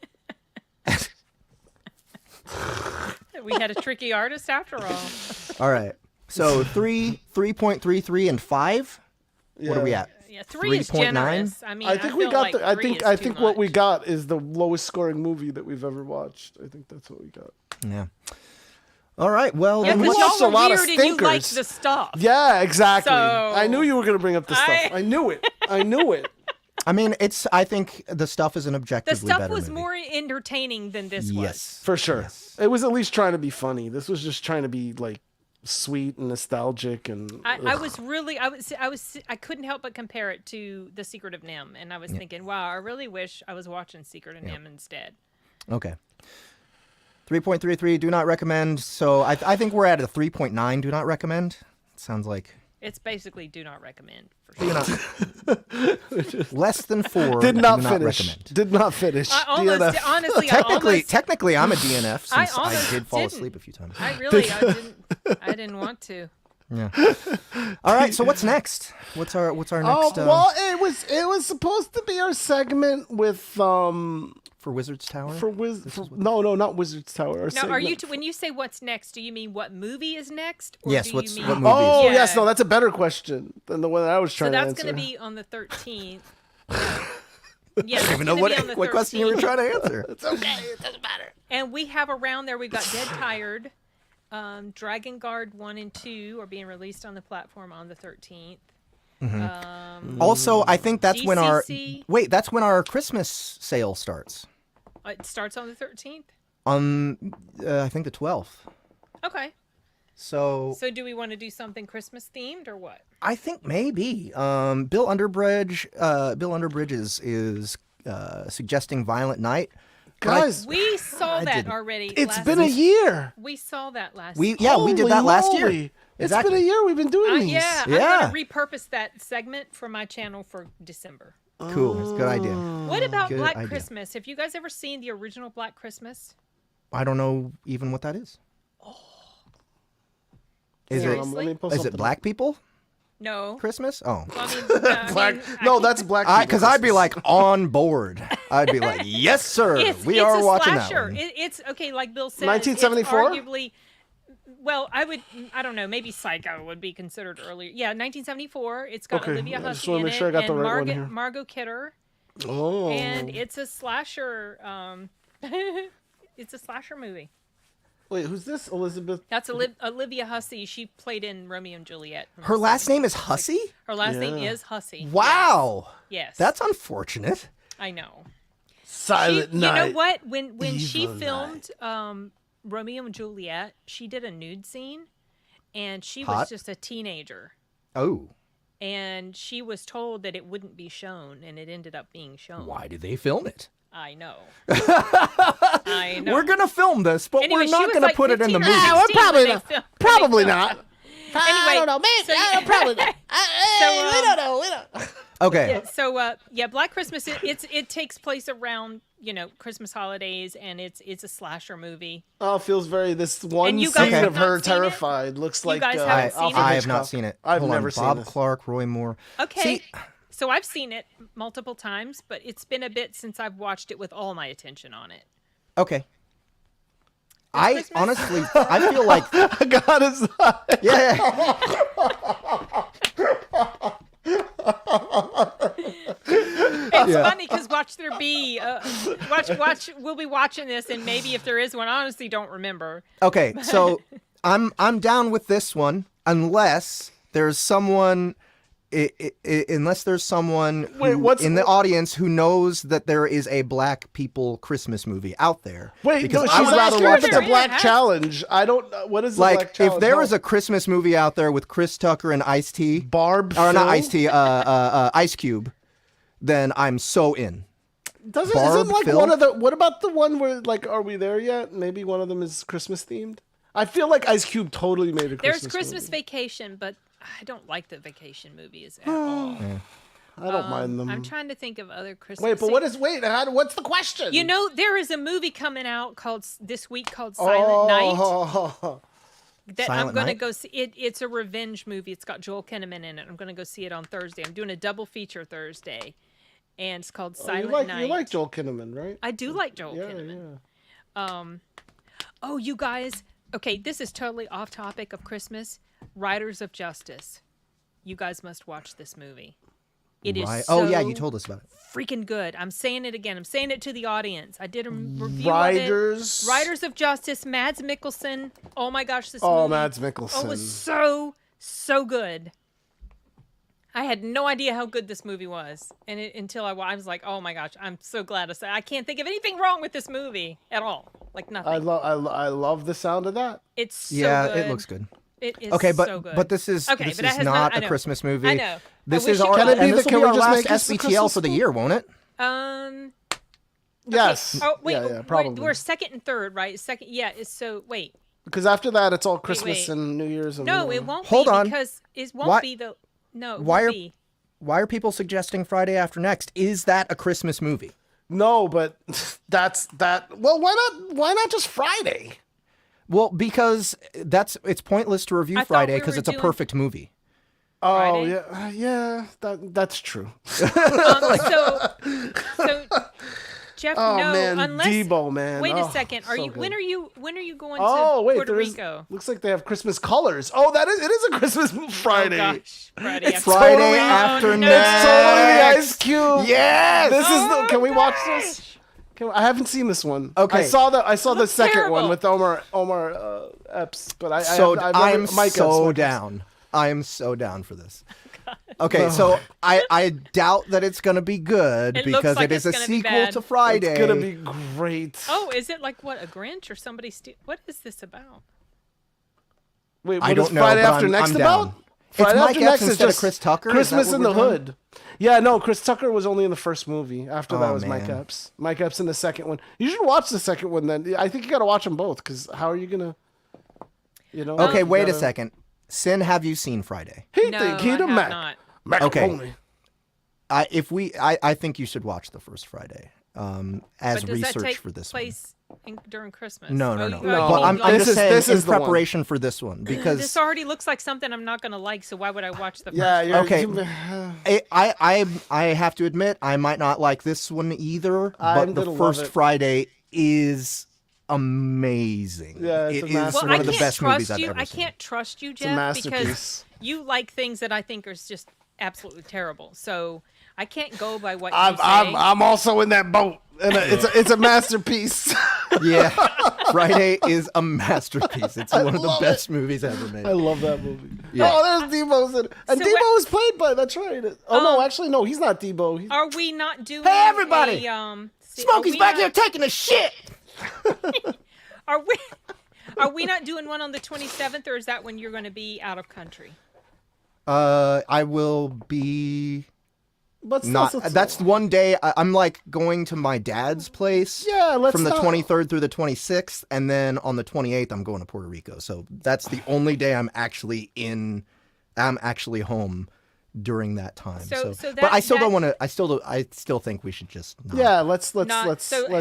We had a tricky artist after all. All right. So 3.33 and 5. What are we at? Yeah, 3 is 3.9? generous. I mean, I think we feel got like I 3 think is I too think what we much. got is the lowest scoring movie that we've ever watched. I think that's what we got. Yeah. All right. Well, Yeah, then because we what's- watched y'all a were lot of weird and you liked stinkers. the stuff. Yeah, exactly. So, I knew you were gonna bring up the stuff. I knew it. I knew it. I mean, I think the stuff is an The objectively stuff better was movie. more entertaining than this was. Yes. For sure. It was at least trying to be funny. This was just trying to be like sweet and nostalgic and I couldn't help but compare it to The Secret of Nim, and I was thinking, wow, I really wish I was watching Secret of Nim instead. Okay. 3.33, do not recommend. So I think we're at a 3.9, do not recommend. Sounds like It's basically do not recommend. For sure. Less than 4. Did not do finish. Recommend. Did not finish. Honestly, technically, I'm a DNF since I did fall asleep a few times. I didn't want to. Yeah. All right. So what's next? What's our next? Well, it was supposed to be our segment with for Wizard's Tower. No, not Wizard's Tower. Now, are you when you say what's next? Do you mean what movie is next? Or yes. Do What you mean... movie? Oh, yeah. Yes. No, that's a better question than the one that I was trying to answer. So that's going to be on the 13th. Yeah, I don't even know what question you were trying to answer. It's okay. It doesn't matter. And we have around there. We've got Dead Tired. Dragon Guard 1 and 2 are being released on the platform on the 13th. Mm-hmm. Also, I think that's GCC. that's when our Christmas sale starts. It starts on the 13th? On, I think the 12th. Okay. So do we want to do something Christmas themed or what? I think maybe. Bill Underbridge is suggesting Violent Night. Guys, we saw that already. It's been a year. We saw that last year. We did that last year. It's been a year we've been doing these. Yeah, I'm going to repurpose that segment for my channel for December. Cool. That's a good idea. What about Black Christmas? Have you guys ever seen the original Black Christmas? I don't know even what that is. Is it black people? No. Christmas? Oh. Well, that's black people. Because I'd be like on board. I'd be like, yes, sir. We are watching that one. It's okay, like Bill said. 1974? Arguably, well, I don't know, maybe Psycho would be considered earlier. Yeah, 1974. It's got Olivia Hussey in it and Margot Kidder. Oh. And it's a slasher. It's a slasher movie. Wait, who's this? Elizabeth? That's Olivia Hussey. She played in Romeo and Juliet. Her last name is Hussey? Her last name is Hussey. Wow. Yes. That's unfortunate. I know. Silent Night. You know what? When she filmed Romeo and Juliet, she did a nude scene, and she was just a teenager. Oh. And she was told that it wouldn't be shown, and it ended up being shown. Why did they film it? I know. I know. We're going to film this, but anyway, we're not going to put it in the movie. Yeah, we're probably not. Anyway, I don't know. Maybe, probably not. We don't know. Okay. Yeah, Black Christmas, it takes place around, Christmas holidays, and it's a slasher movie. Oh, it feels very, this one scene of her terrified looks like... You guys haven't seen it? I have not seen it. I've never seen it. Bob Clark, Roy Moore. Okay. So I've seen it multiple times, but it's been a bit since I've watched it with all my attention on it. Okay. I honestly, I feel like God is yeah. It's funny because we'll be watching this, and maybe if there is one, I honestly don't remember. Okay, so I'm down with this one unless there's someone. Unless there's someone in the audience who knows that there is a black people Christmas movie out there. Because she's rather watch the Black Challenge. I don't. What is the Black Challenge? If there is a Christmas movie out there with Chris Tucker and Ice-T, not Ice-T, Ice Cube, then I'm so in. Isn't like one of the? What about the one where are we there yet? Maybe one of them is Christmas themed. I feel like Ice Cube totally made a Christmas. There's Christmas movie. Vacation, but I don't like the vacation movies at all. I don't mind them. I'm trying to think of other Christmas. What's the question? There is a movie coming out this week called Silent Night. That I'm going to go see. It's a revenge movie. It's got Joel Kinnaman in it. I'm going to go see it on Thursday. I'm doing a double feature Thursday, and it's called Silent Night. You like Joel Kinnaman, right? I do like Joel Kinnaman. Yeah. Oh, you guys. Okay, this is totally off topic of Christmas. Riders of Justice. You guys must watch this movie. It is so you told us about it. Freaking good. I'm saying it again. I'm saying it to the audience. I did a review Riders. of it. Riders of Justice, Mads Mikkelsen. Oh my gosh, this movie. Oh, Mads Mikkelsen. It was so good. I had no idea how good this movie was. And until I was like, oh my gosh, I'm so glad to say I can't think of anything wrong with this movie at all. Like nothing. I love the sound of that. It's so good. It looks good. It is so good. But this is not a Christmas movie. I know. This will be our last SBTL for the year, won't it? Yes. Oh wait, probably. We're second and third, right? Wait. Because after that, it's all Christmas and New Year's. And no, it won't Hold be on. because it won't be the... No, it Why won't are be. Why are people suggesting Friday After Next? Is that a Christmas movie? No, but that's that. Well, why not just Friday? Well, because it's pointless to review Friday because it's a perfect movie. Oh, Friday? yeah, that's true. So Jeff, man, unless Debo, man. Wait a second. Good. When are you going Oh, to wait, Puerto Rico? Looks like they have Christmas colors. Oh, it is a Christmas Friday. Oh, gosh. Friday It's Friday After Next. It's totally the Ice Cube. Yes. This is can we watch this? I haven't seen this one. Okay. I saw the second terrible. one with Omar Epps, but I am Mike so Epps. down. I am so down for this. Okay, so I doubt that it's going to be good It because looks like it is a it's gonna be sequel bad. to Friday. It's gonna be great. Oh, is it like what, a Grinch or somebody what is this about? Wait, I what don't is know, Friday but After I'm Next down. about? It's Friday Mike After Epps Next is instead of just Chris Tucker? Is Christmas that what in the we're doing? Hood. Yeah, no, Chris Tucker was only in the first movie. After that Oh, was Mike man. Epps. Mike Epps in the second one. You should watch the second one then. I think you got to watch them both because how are you gonna, Okay, wait a gotta- second. Sin, have you seen Friday? He No, think he I the have Mac. not. Macaroni. I think you should watch the first Friday as But does that research take for this one. place during Christmas? No. Oh, No, But I'm this just is- saying this in is the one. preparation for this one because this already looks like something I'm not going to like, so why would I watch the first Yeah, one? you're Okay. I have to admit I might not like this one either, I'm but the gonna first love it. Friday is amazing. Yeah, it's it a is masterpiece. one I of the can't best movies trust I've you. ever I seen. can't trust you, a Jeff, because masterpiece. you like things that I think are just absolutely terrible. So I can't go by what I'm you say. I'm also in that boat, and it's a masterpiece. Yeah, Friday is a masterpiece. It's one of the love best movies ever made. I love that movie. Yeah. Oh, there's Debo's in it. And So Debo is played by, that's right. Oh, no, actually, no, he's not Debo. He's, Are we not doing? Hey, everybody! Smokey's back here taking a shit. Are we not doing one on the 27th, or is that when you're going to be out of country? I will be but not. still, That's one day. I'm like going to my dad's place. Yeah, let's from the not- 23rd through the 26th, and then on the 28th, I'm going to Puerto Rico. So that's the only day I'm actually home during that time. So but I still that- don't want to. I still think we should just. Not. Yeah, let's So have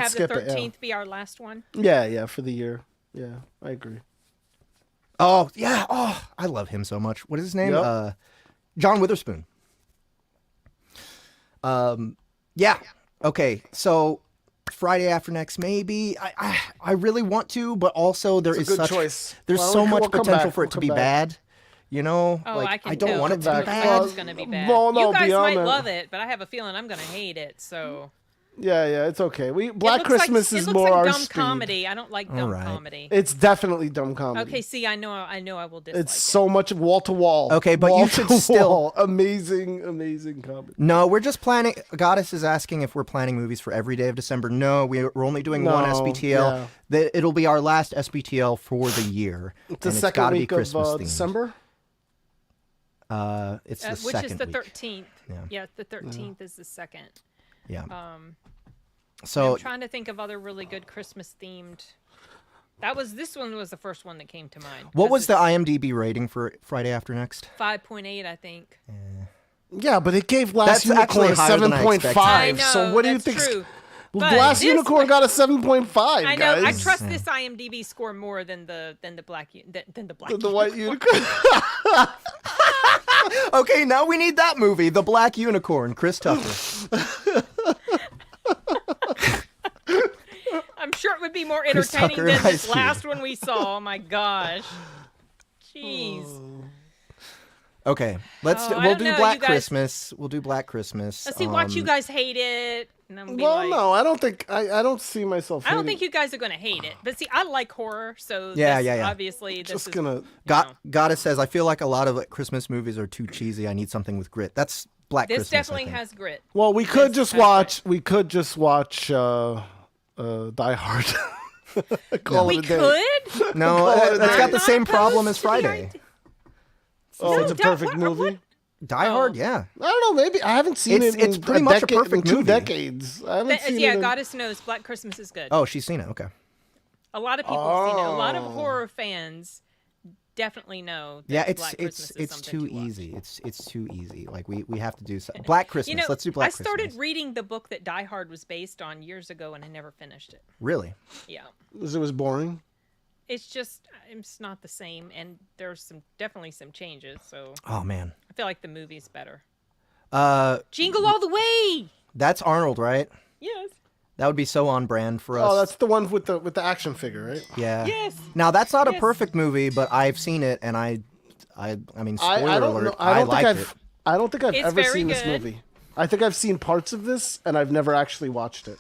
skip the it. 13th be our last one. Yeah, for the year. Yeah, I agree. Oh yeah. Oh, I love him so much. What is his name? Yep. John Witherspoon. Yeah. Okay. So Friday After Next, maybe. I really want to, but also there It's is a good such choice. there's Well, so we'll much come potential back. for it We'll to be come back. bad. You know, Oh, like I can don't tell. want it to Come be back. bad. It's going to be bad. No, you guys beyond might that. love it, but I have a feeling I'm going to hate it. So Yeah, it's okay. Black It looks Christmas like, is it looks more like our dumb speed. comedy. I don't like dumb right. comedy. It's definitely dumb comedy. Okay, see, I know I will dislike It's it. so much wall to wall. Okay, but you should still- amazing comedy. No, we're just planning. Goddess is asking if we're planning movies for every day of December. No, we're only doing one No, SBTL. yeah. It'll be our last SBTL for the year. It's the and second gotta be week of Christmas themed. December. It's the Which second is the week. 13th. Yeah. Yeah, the 13th is the second. Yeah. I'm So trying to think of other really good Christmas themed. This one was the first one that came to mind. what 'cause was the it's IMDb rating for Friday After Next? 5.8, I think. Yeah, but it gave Last That's Unicorn actually a higher than I 7.5. I know, So what do you that's think? true. But Last this Unicorn one- got a 7.5. I know. Guys. I trust this IMDb score more than the black than the black. The White Unicorn. Okay, now we need that movie, The Black Unicorn, Chris Tucker. I'm sure it would be more Chris entertaining Tucker, than Ice this Cube. last one we saw. Oh my gosh. Jeez. Okay, Oh, I we'll don't do know, Black you guys- Christmas. We'll do Black Christmas. Let's see. Watch you guys hate it. And I'm Well, like, no, I don't think I don't see myself. I don't hating- think you guys are going to hate it. But see, I like horror, so Yeah, this, yeah. obviously this Just is gonna. Goddess says, I feel like a lot of Christmas movies are too cheesy. I need something with grit. That's Black This Christmas. I definitely think. has grit. Well, we could This just has watch. We could just watch Die Hard. Call We it a day. could. No, Call it a that's day. got I'm the not same problem opposed as to the Friday. idea. Oh, No, it's a that- perfect what- movie. Die Hard, yeah. I don't know. Maybe I haven't seen It's- it. In it's pretty much a decade, perfect in 2 movie. decades. I haven't seen Yeah, it. Goddess knows Black Christmas is good. Oh, she's seen it. Okay. A lot of people have seen it. A lot of horror fans definitely know that it's too easy. It's too easy. Like we have to do Black Christmas. Let's do Black Christmas. I started reading the book that Die Hard was based on years ago, and I never finished it. Really? Yeah. It was boring. It's not the same, and there's definitely some changes. So. Oh man. I feel like the movie's better. Jingle All the Way. That's Arnold, right? Yes. That would be so on brand for us. Oh, that's the one with the action figure, right? Yeah. Yes. Now that's not a perfect movie, but I've seen it, and I mean, spoiler alert, I liked it. I don't think I've ever seen this good. movie. I think I've seen parts of this, and I've never actually watched it.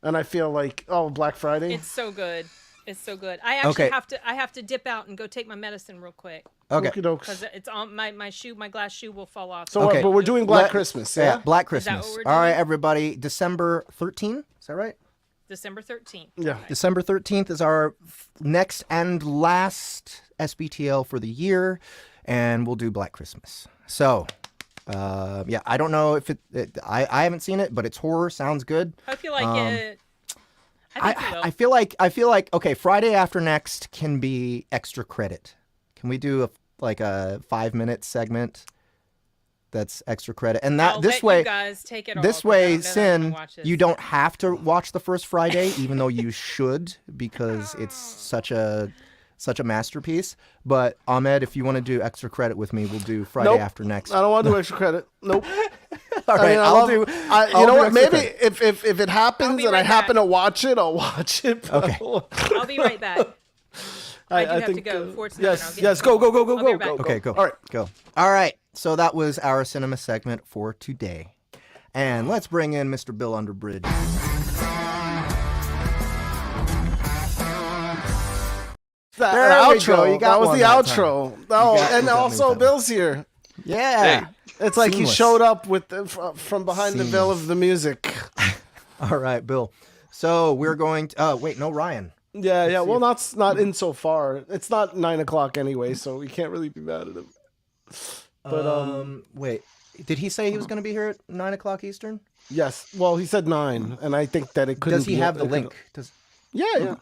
And I feel like, Black Friday. It's so good. It's so good. I actually have to dip out and go take my medicine real quick. Okay. Because it's on my glass shoe will fall off. So, but we're doing Black Christmas. Yeah, Black Christmas. All right, everybody. December 13th. Is that right? December 13th. Yeah. Right. December 13th is our next and last SBTL for the year, and we'll do Black Christmas. So, I don't know if I haven't seen it, but it's horror. Sounds good. Hope you like it. I feel like okay, Friday after next can be extra credit. Can we do a 5-minute segment that's extra credit? And that this way, you guys take it this way, Sin, you don't have to watch the first Friday, even though you should, because it's such a masterpiece. But Ahmed, if you want to do extra credit with me, we'll do Friday after next. I don't want to do extra credret. Nope. All right, I'll do. You know what? Maybe if it happens and I happen to watch it, I'll watch it. Okay. I'll be right back. I do have to go. Yes. Go. Okay, go. All right, go. All right. So that was our cinema segment for today, and let's bring in Mr. Bill Underbridge. That was the outro. And also Bill's here. Yeah. Hey. It's like Seamless. He showed up from behind the veil of the music. All right, Bill. So we're going to... wait, no, Ryan. Yeah. Well, not in so far. It's not 9:00 anyway, so we can't really be mad at him. But wait, did he say he was going to be here at 9:00 Eastern? Yes. Well, he said 9, and I think that it couldn't. Does he have the link? Yeah.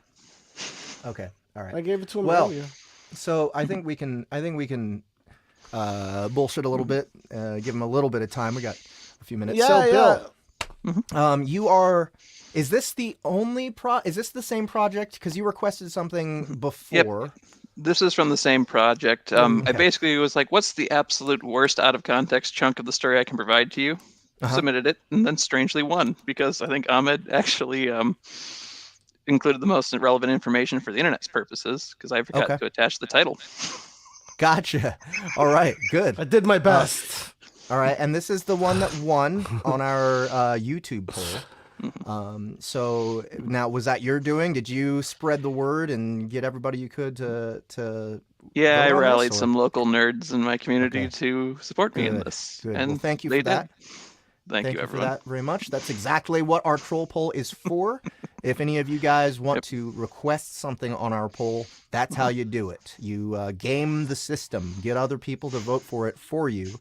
Okay. All right. I gave it to him earlier. So I think we can bullshit a little bit. Give him a little bit of time. We got a few minutes. Bill, you are. Is this the only Is this the same project? Because you requested something before. Yep. This is from the same project. I basically was like, "What's the absolute worst out of context chunk of the story I can provide to you?" Submitted it, and then strangely won because I think Ahmed actually included the most relevant information for the internet's purposes because I forgot to attach the title. Gotcha. All right, good. I did my best. All right, and this is the one that won on our YouTube poll. So now, was that your doing? Did you spread the word and get everybody you could to Yeah, I rallied some local nerds in my community to support me in this. Good. And well, thank you for that. Thank you, everyone. For that very much. That's exactly what our troll poll is for. If any of you guys want to request something on our poll, that's how you do it. You game the system, get other people to vote for it for you,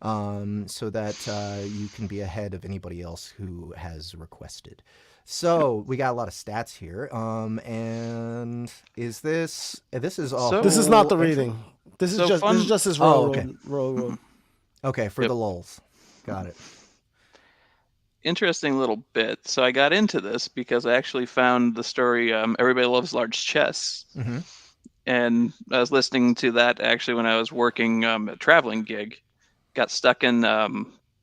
so that you can be ahead of anybody else who has requested. So we got a lot of stats here. And is this is all? This is not the reading. This is just his roll. Roll. Okay, for the lulz. Got it. Interesting little bit. So I got into this because I actually found the story Everybody Loves Large Chess. Mm-hmm. And I was listening to that actually when I was working a traveling gig. Got stuck in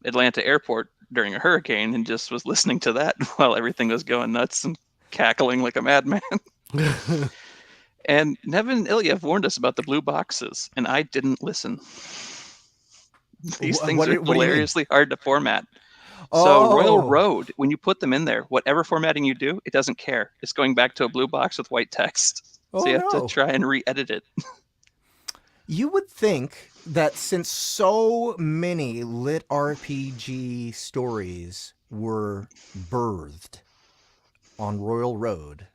Atlanta airport during a hurricane and just was listening to that while everything was going nuts and cackling like a madman. And Nevin and Ilya warned us about the blue boxes, and I didn't listen. These things are hilariously hard to format. So Royal Road, when you put them in there, whatever formatting you do, it doesn't care. It's going back to a blue box with white text. So you have to try and re-edit it. You would think that since so many LitRPG stories were birthed on Royal Road,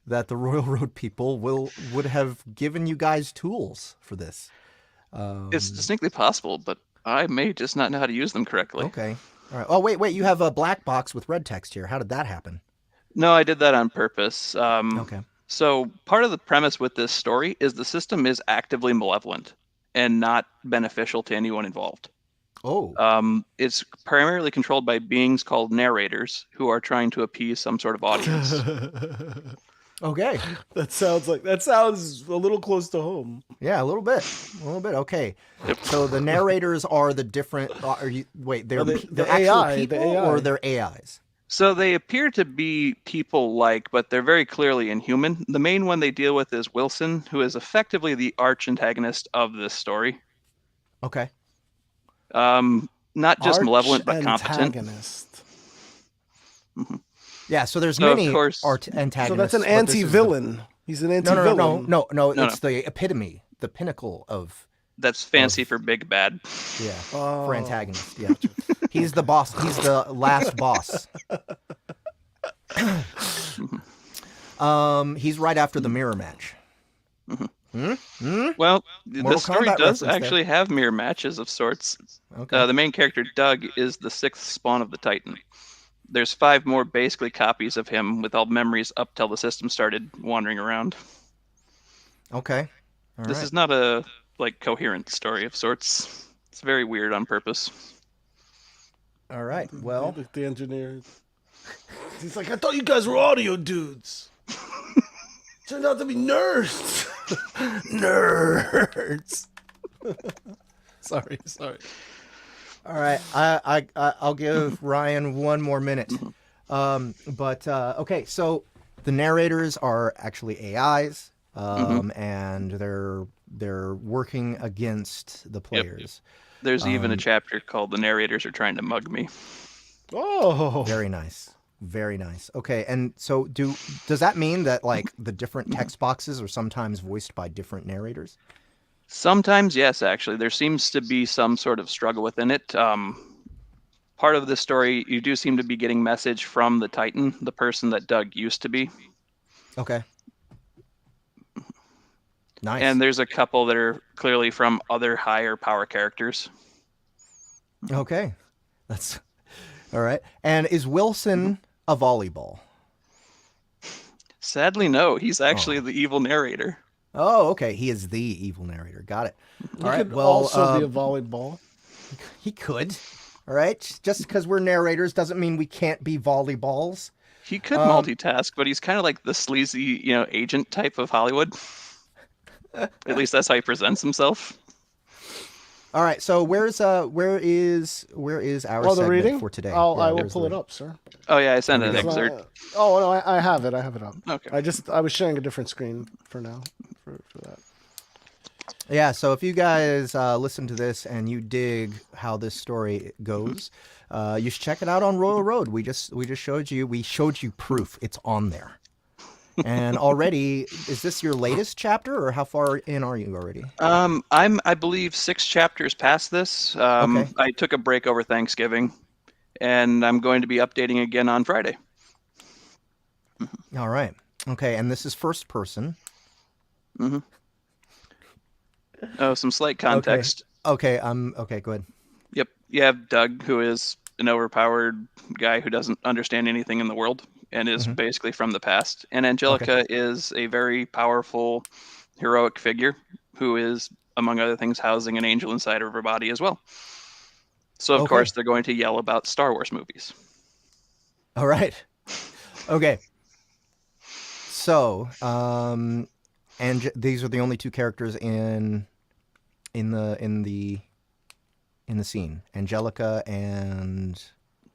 that the Royal Road people would have given you guys tools for this. It's distinctly possible, but I may just not know how to use them correctly. Okay. All right. Oh, wait. You have a black box with red text here. How did that happen? No, I did that on purpose. Okay. So part of the premise with this story is the system is actively malevolent and not beneficial to anyone involved. Oh. It's primarily controlled by beings called narrators who are trying to appease some sort of audience. Okay. That sounds a little close to home. Yeah, a little bit. Okay. Yep. So the narrators are the different. They're actual AI, people the AI. or they're AIs? So they appear to be people-like, but they're very clearly inhuman. The main one they deal with is Wilson, who is effectively the arch-antagonist of this story. Okay. Not just malevolent, but competent. Mm-hmm. Yeah, so there's many antagonists. So that's an anti-villain. He's an anti-villain. No. It's the epitome, the pinnacle of... That's fancy for big bad. Yeah, for antagonist, yeah. He's the boss. He's the last boss. He's right after the mirror match. Well, the story does actually have mirror matches of sorts. Okay. The main character, Doug, is the 6th spawn of the Titan. There's 5 more basically copies of him with all memories up till the system started wandering around. Okay. This is not a coherent story of sorts. It's very weird on purpose. All right. Well, the engineer. He's like, I thought you guys were audio dudes. Turned out to be nerds. Nerds. Sorry. All right. I'll give Ryan one more minute. Okay. So the narrators are actually AIs, and they're working against the players. Yep. There's even a chapter called "The Narrators Are Trying to Mug Me." Oh, very nice. Very nice. Okay, and so does that mean that the different text boxes are sometimes voiced by different narrators? Sometimes, yes, actually. There seems to be some sort of struggle within it. Part of the story, you do seem to be getting message from the Titan, the person that Doug used to be. Okay. Nice. And there's a couple that are clearly from other higher power characters. Okay. That's all right. And is Wilson a volleyball? Sadly, no. He's actually the evil narrator. Oh, okay. He is the evil narrator. Got it. All right. Could also be a volleyball. He could. All right. Just because we're narrators doesn't mean we can't be volleyballs. He could multitask, but he's kind of like the sleazy, agent type of Hollywood. At least that's how he presents himself. All right. So where is our segment reading for today? I will pull it up, sir. Oh yeah, I sent an excerpt. No, I have it. I have it up. Okay. I was sharing a different screen for now for that. Yeah. So if you guys listen to this and you dig how this story goes, you should check it out on Royal Road. We just showed you proof. It's on there. And already, is this your latest chapter, or how far in are you already? I'm, I believe, 6 chapters past this. Okay. I took a break over Thanksgiving, and I'm going to be updating again on Friday. All right. Okay, and this is first person. Mm-hmm. Oh, some slight context. Okay. Okay. Go ahead. Yep. You have Doug, who is an overpowered guy who doesn't understand anything in the world and is basically from the past. And Angelica is a very powerful, heroic figure who is, among other things, housing an angel inside of her body as well. So, of course, they're going to yell about Star Wars movies. All right. Okay. So, and these are the only 2 characters in the scene. Angelica and...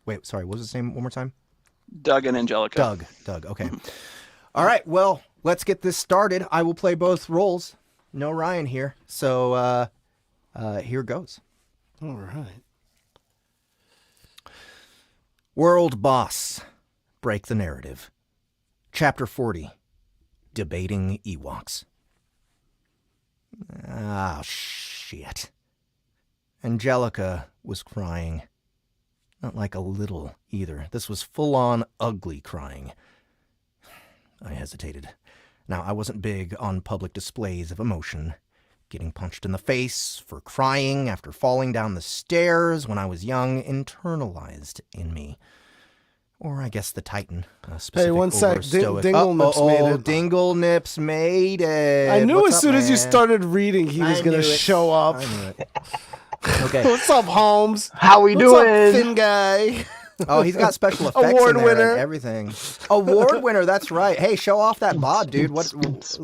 Wait, sorry, what was his name one more time? Doug and Angelica. Doug. Okay. All right. Well, let's get this started. I will play both roles. No Ryan here. So here goes. All right. World Boss. Break the narrative. Chapter 40. Debating Ewoks. Ah, shit. Angelica was crying. Not like a little either. This was full-on ugly crying. I hesitated. Now, I wasn't big on public displays of emotion. Getting punched in the face for crying after falling down the stairs when I was young internalized in me. Or I guess the Titan. Hey, one sec. Dinglenips made it. Dinglenips made it. I knew as soon as you started reading, he was going to show up. I knew it. Okay. What's up, Holmes? How we doing? What's up, thin guy? Oh, he's got special effects Award in there winner. and everything. Award winner, that's right. Hey, show off that bod, dude.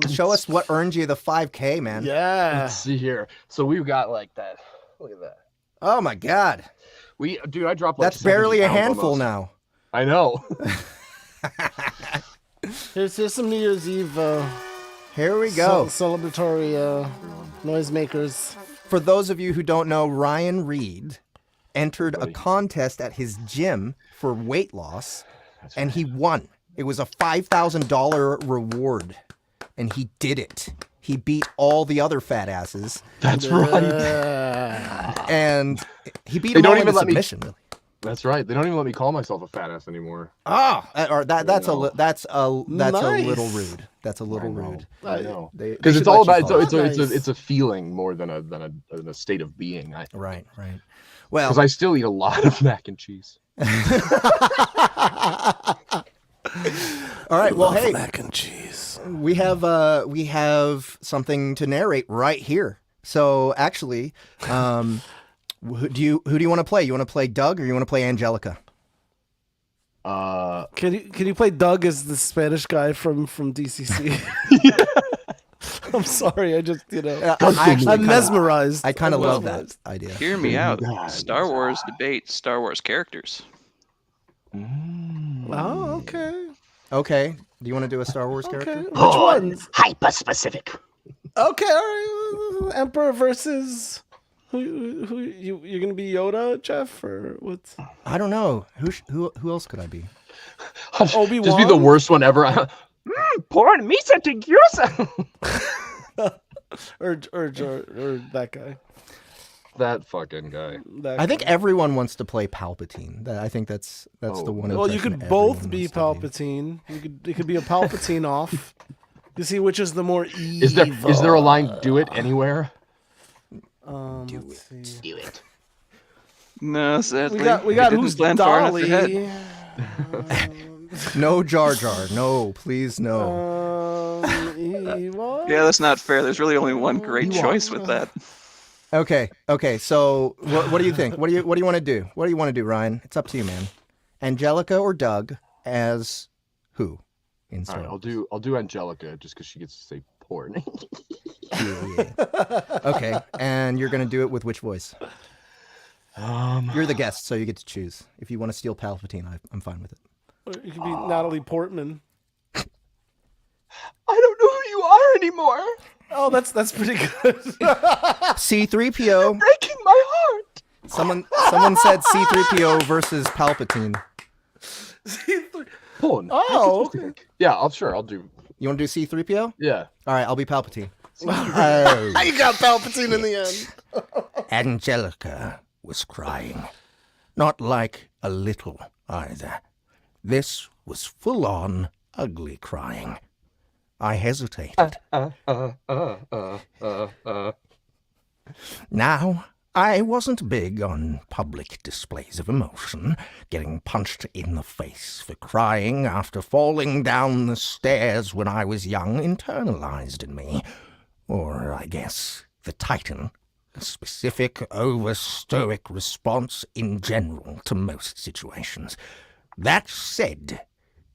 Show us what earned you the 5K, man. Yeah. Let's see here. So we've got like that. Look at that. Oh my God. Dude, I dropped like that's barely a handful almost. now. I know. Here's some New Year's Eve. Here we go. Celebratory noisemakers. For those of you who don't know, Ryan Reed entered a contest at his gym for weight loss, and he won. It was a $5,000 reward, and he did it. He beat all the other fat asses. That's right. And he beat them all in the submission, really. That's right. They don't even let me call myself a fat ass anymore. Oh, or that's a little rude. That's a little rude. I know. Because it's all about it's a feeling more than a state of being. I think. Right. Well, because I still eat a lot of mac and cheese. All right. Well, hey, mac and cheese. We have something to narrate right here. So actually, who do you want to play? You want to play Doug or you want to play Angelica? Can you play Doug as the Spanish guy from DCC? I'm sorry, I just I'm mesmerized. I kind of love that idea. Hear me out. Star Wars debates Star Wars characters. Oh, okay. Okay. Do you want to do a Star Wars character? Which ones? Hyper specific. Okay, all right. Emperor versus who you're gonna be Yoda, Jeff, or what's? I don't know. Who else could I be? Obi-Wan? Just be the worst one ever. Porn me setting yourself. or that guy. That fucking guy. I think everyone wants to play Palpatine. I think that's the one. Well, you could both be Palpatine. It could be a Palpatine off. You see which is the more evil. Is there a line? Do it anywhere. Do it. No, sadly, we got who's Dolly. No Jar Jar. No, please no. Yeah, that's not fair. There's really only one great choice with that. Okay. So what do you think? What do you want to do? What do you want to do, Ryan? It's up to you, man. Angelica or Doug as who? In All right, I'll do Angelica just because she gets to say porn. Yeah. Okay, and you're gonna do it with which voice? You're the guest, so you get to choose. If you want to steal Palpatine, I'm fine with it. You can be Natalie Portman. I don't know who you are anymore. Oh, that's pretty good. C-3PO. Breaking my heart. Someone said C-3PO versus Palpatine. Porn. Oh, okay. Yeah, I'll do. You want to do C-3PO? Yeah. All right, I'll be Palpatine. You got Palpatine in the end. Angelica was crying. Not like a little either. This was full-on ugly crying. I hesitated. Now, I wasn't big on public displays of emotion, getting punched in the face for crying after falling down the stairs when I was young internalized in me. Or, I guess, the Titan, a specific, over-stoic response in general to most situations. That said,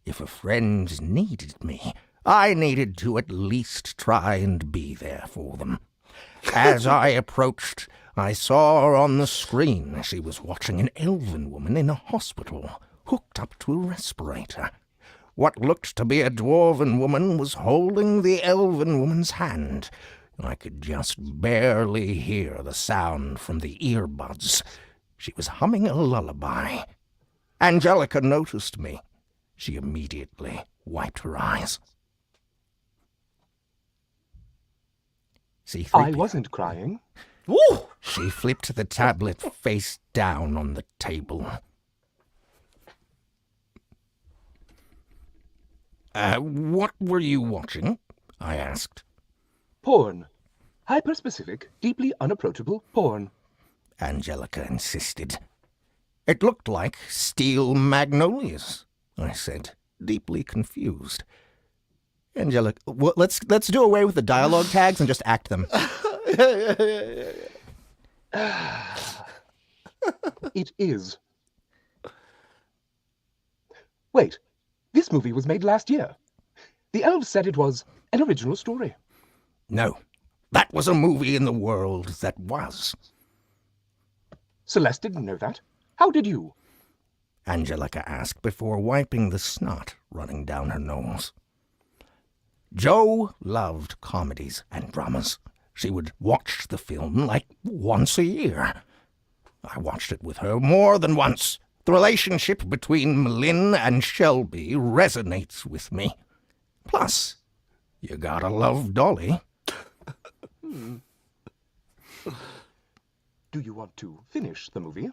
if a friend needed me, I needed to at least try and be there for them. As I approached, I saw on the screen she was watching an elven woman in a hospital, hooked up to a respirator. What looked to be a dwarven woman was holding the elven woman's hand. I could just barely hear the sound from the earbuds. She was humming a lullaby. Angelica noticed me. She immediately wiped her eyes. C-3PO. I wasn't crying. Woo! She flipped the tablet face down on the table. What were you watching? I asked. Porn. Hyper-specific, deeply unapproachable porn. Angelica insisted. It looked like Steel Magnolias, I said, deeply confused. Angelica, let's do away with the dialogue tags and just act them. It is. Wait, this movie was made last year. The elves said it was an original story. No, that was a movie in the world that was. Celeste didn't know that. How did you? Angelica asked before wiping the snot running down her nose. Jo loved comedies and dramas. She would watch the film like once a year. I watched it with her more than once. The relationship between M'Lynn and Shelby resonates with me. Plus, you gotta love Dolly. Do you want to finish the movie?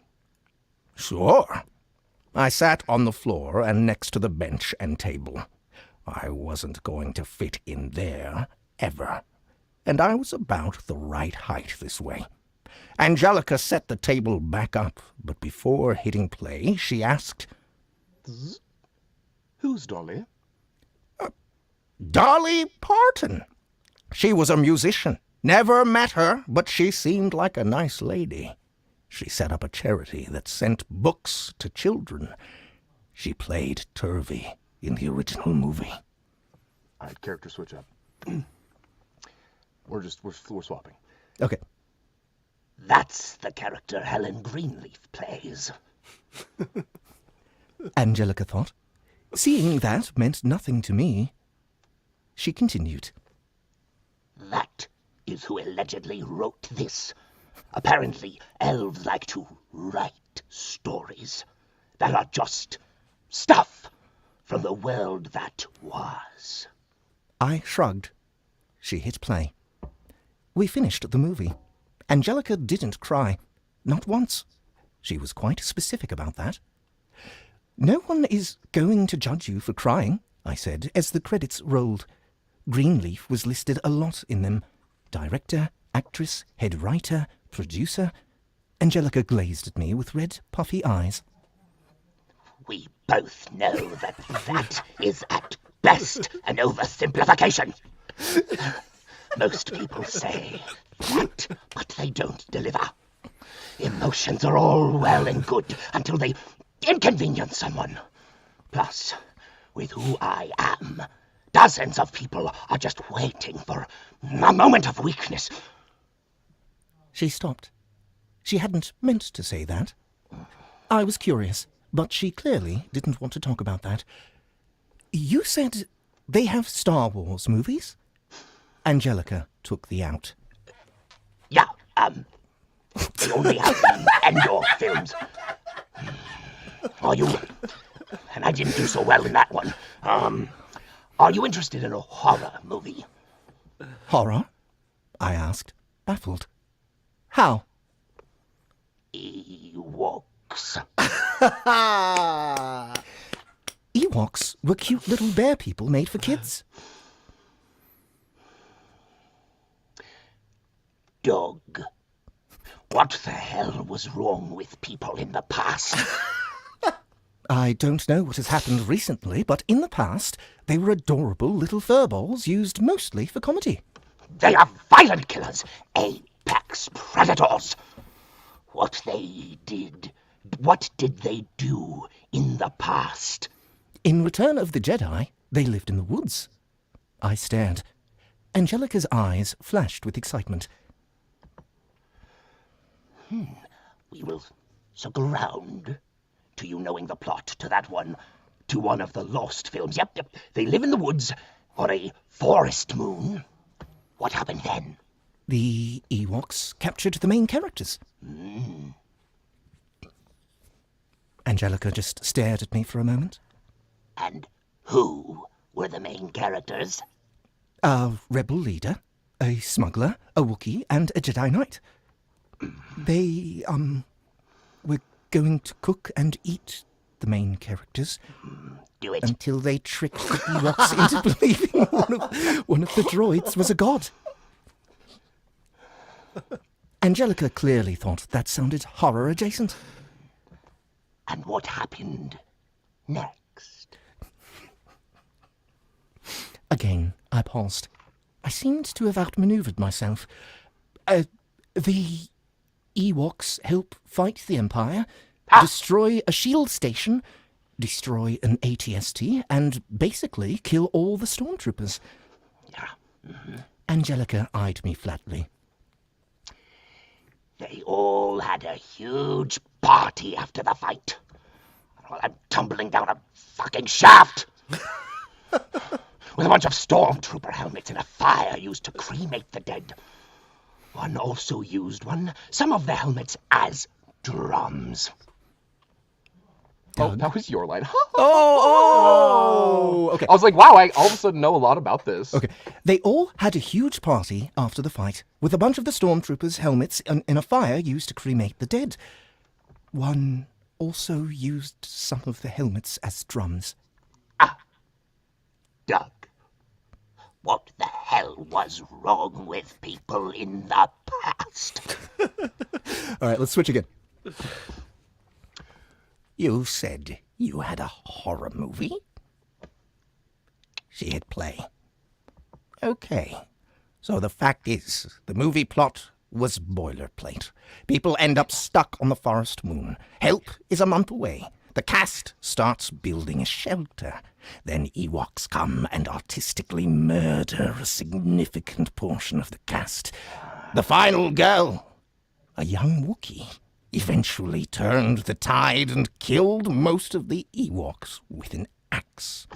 Sure. I sat on the floor and next to the bench and table. I wasn't going to fit in there, ever. And I was about the right height this way. Angelica set the table back up, but before hitting play, she asked, Who's Dolly? Dolly Parton. She was a musician. Never met her, but she seemed like a nice lady. She set up a charity that sent books to children. She played Turvey in the original movie. All right, character switch up. We're swapping. Okay. That's the character Helen Greenleaf plays. Angelica thought. Seeing that meant nothing to me. She continued. That is who allegedly wrote this. Apparently, elves like to write stories that are just stuff from the world that was. I shrugged. She hit play. We finished the movie. Angelica didn't cry. Not once. She was quite specific about that. No one is going to judge you for crying, I said, as the credits rolled. Greenleaf was listed a lot in them. Director, actress, head writer, producer. Angelica glazed at me with red, puffy eyes. We both know that that is at best an oversimplification. Most people say that, but they don't deliver. Emotions are all well and good until they inconvenience someone. Plus, with who I am, dozens of people are just waiting for a moment of weakness. She stopped. She hadn't meant to say that. I was curious, but she clearly didn't want to talk about that. You said they have Star Wars movies? Angelica took the out. Yeah, they only have the Endor films. Are you... And I didn't do so well in that one. Are you interested in a horror movie? Horror? I asked, baffled. How? Ewoks. Ewoks were cute little bear people made for kids. Dog. What the hell was wrong with people in the past? I don't know what has happened recently, but in the past, they were adorable little furballs used mostly for comedy. They are violent killers, apex predators. What did they do in the past? In Return of the Jedi, they lived in the woods. I stared. Angelica's eyes flashed with excitement. We will circle round to you knowing the plot to one of the Lost films. Yep. They live in the woods on a forest moon. What happened then? The Ewoks captured the main characters. Angelica just stared at me for a moment. And who were the main characters? A rebel leader, a smuggler, a Wookiee, and a Jedi Knight. They, were going to cook and eat the main characters. Do it. Until they tricked the Ewoks into believing one of the droids was a god. Angelica clearly thought that sounded horror adjacent. And what happened next? next? Again, I paused. I seemed to have outmaneuvered myself. The Ewoks help fight the Empire, destroy a shield station, destroy an ATST, and basically kill all the stormtroopers. Yeah. Mm-hmm. Angelica eyed me flatly. They all had a huge party after the fight. While I'm tumbling down a fucking shaft. With a bunch of stormtrooper helmets and a fire used to cremate the dead. One also used some of the helmets as drums. Oh, that was your line. Okay. I was like, wow, I all of a sudden know a lot about this. Okay. They all had a huge party after the fight, with a bunch of the stormtroopers' helmets in a fire used to cremate the dead. One also used some of the helmets as drums. Doug, what the hell was wrong with people in the past? All right, let's switch again. You said you had a horror movie? She hit play. Okay. So the fact is, the movie plot was boilerplate. People end up stuck on the forest moon. Help is a month away. The cast starts building a shelter. Then Ewoks come and artistically murder a significant portion of the cast. The final girl, a young Wookiee, eventually turned the tide and killed most of the Ewoks with an axe.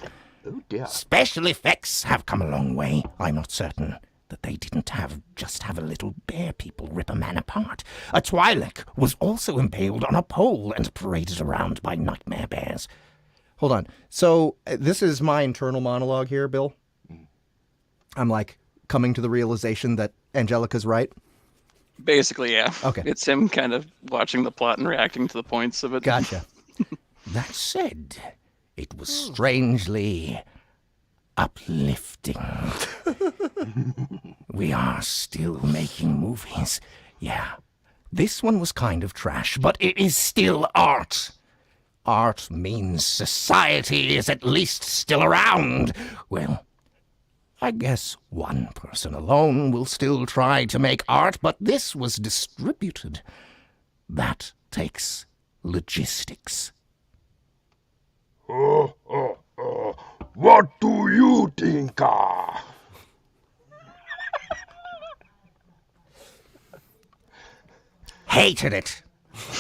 Oh dear. Special effects have come a long way. I'm not certain that they didn't just have a little bear people rip a man apart. A Twi'lek was also impaled on a pole and paraded around by nightmare bears. Hold on. So this is my internal monologue here, Bill. I'm like coming to the realization that Angelica's right. Basically, yeah. Okay. It's him kind of watching the plot and reacting to the points of it. Gotcha. That said, it was strangely uplifting. We are still making movies. Yeah, this one was kind of trash, but it is still art. Art means society is at least still around. Well, I guess one person alone will still try to make art, but this was distributed. That takes logistics. What do you think? Hated it.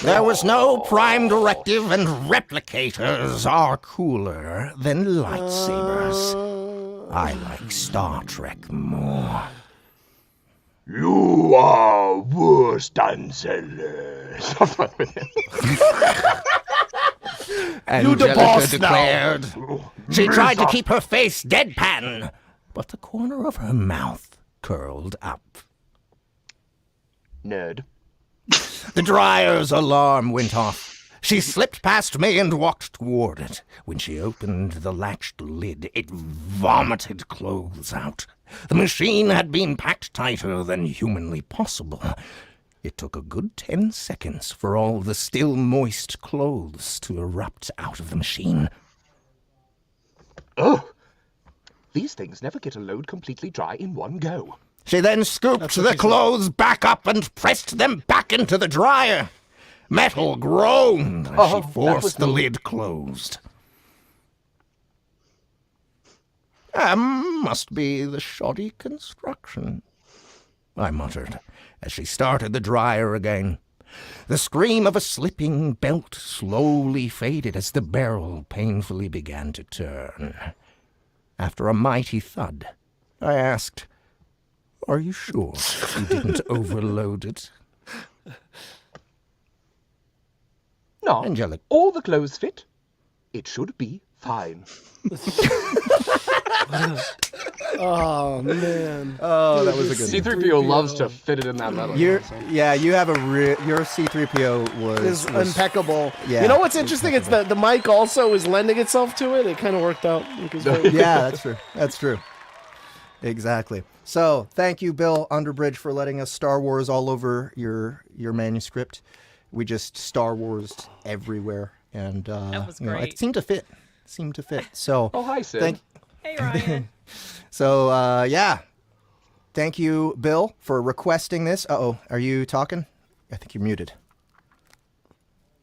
There was no prime directive, and replicators are cooler than lightsabers. I like Star Trek more. You are worse than sellers. Angelica declared. She tried to keep her face deadpan, but the corner of her mouth curled up. Nerd. The dryer's alarm went off. She slipped past me and walked toward it. When she opened the latched lid, it vomited clothes out. The machine had been packed tighter than humanly possible. It took a good 10 seconds for all the still moist clothes to erupt out of the machine. Oh, these things never get a load completely dry in one go. She then scooped the clothes back up and pressed them back into the dryer. Metal groaned as she forced the lid closed. Must be the shoddy construction, I muttered, as she started the dryer again. The scream of a slipping belt slowly faded as the barrel painfully began to turn. After a mighty thud, I asked, "Are you sure you didn't overload it?" No, Angelica. All the clothes fit. It should be fine. Oh man! Oh, that was a good one. C-3PO loves to fit it in that metal. You have your C-3PO was impeccable. Yeah. You know what's interesting? It's the mic also is lending itself to it. It kind of worked out. Yeah, that's true. That's true. Exactly. So, thank you, Bill Underbridge, for letting us Star Wars all over your manuscript. We just Star Warsed everywhere, and that was great. it seemed to fit. seemed to fit. So, oh, hi, Sid. Hey, Ryan. So, yeah. Thank you, Bill, for requesting this. Uh-oh, are you talking? I think you're muted.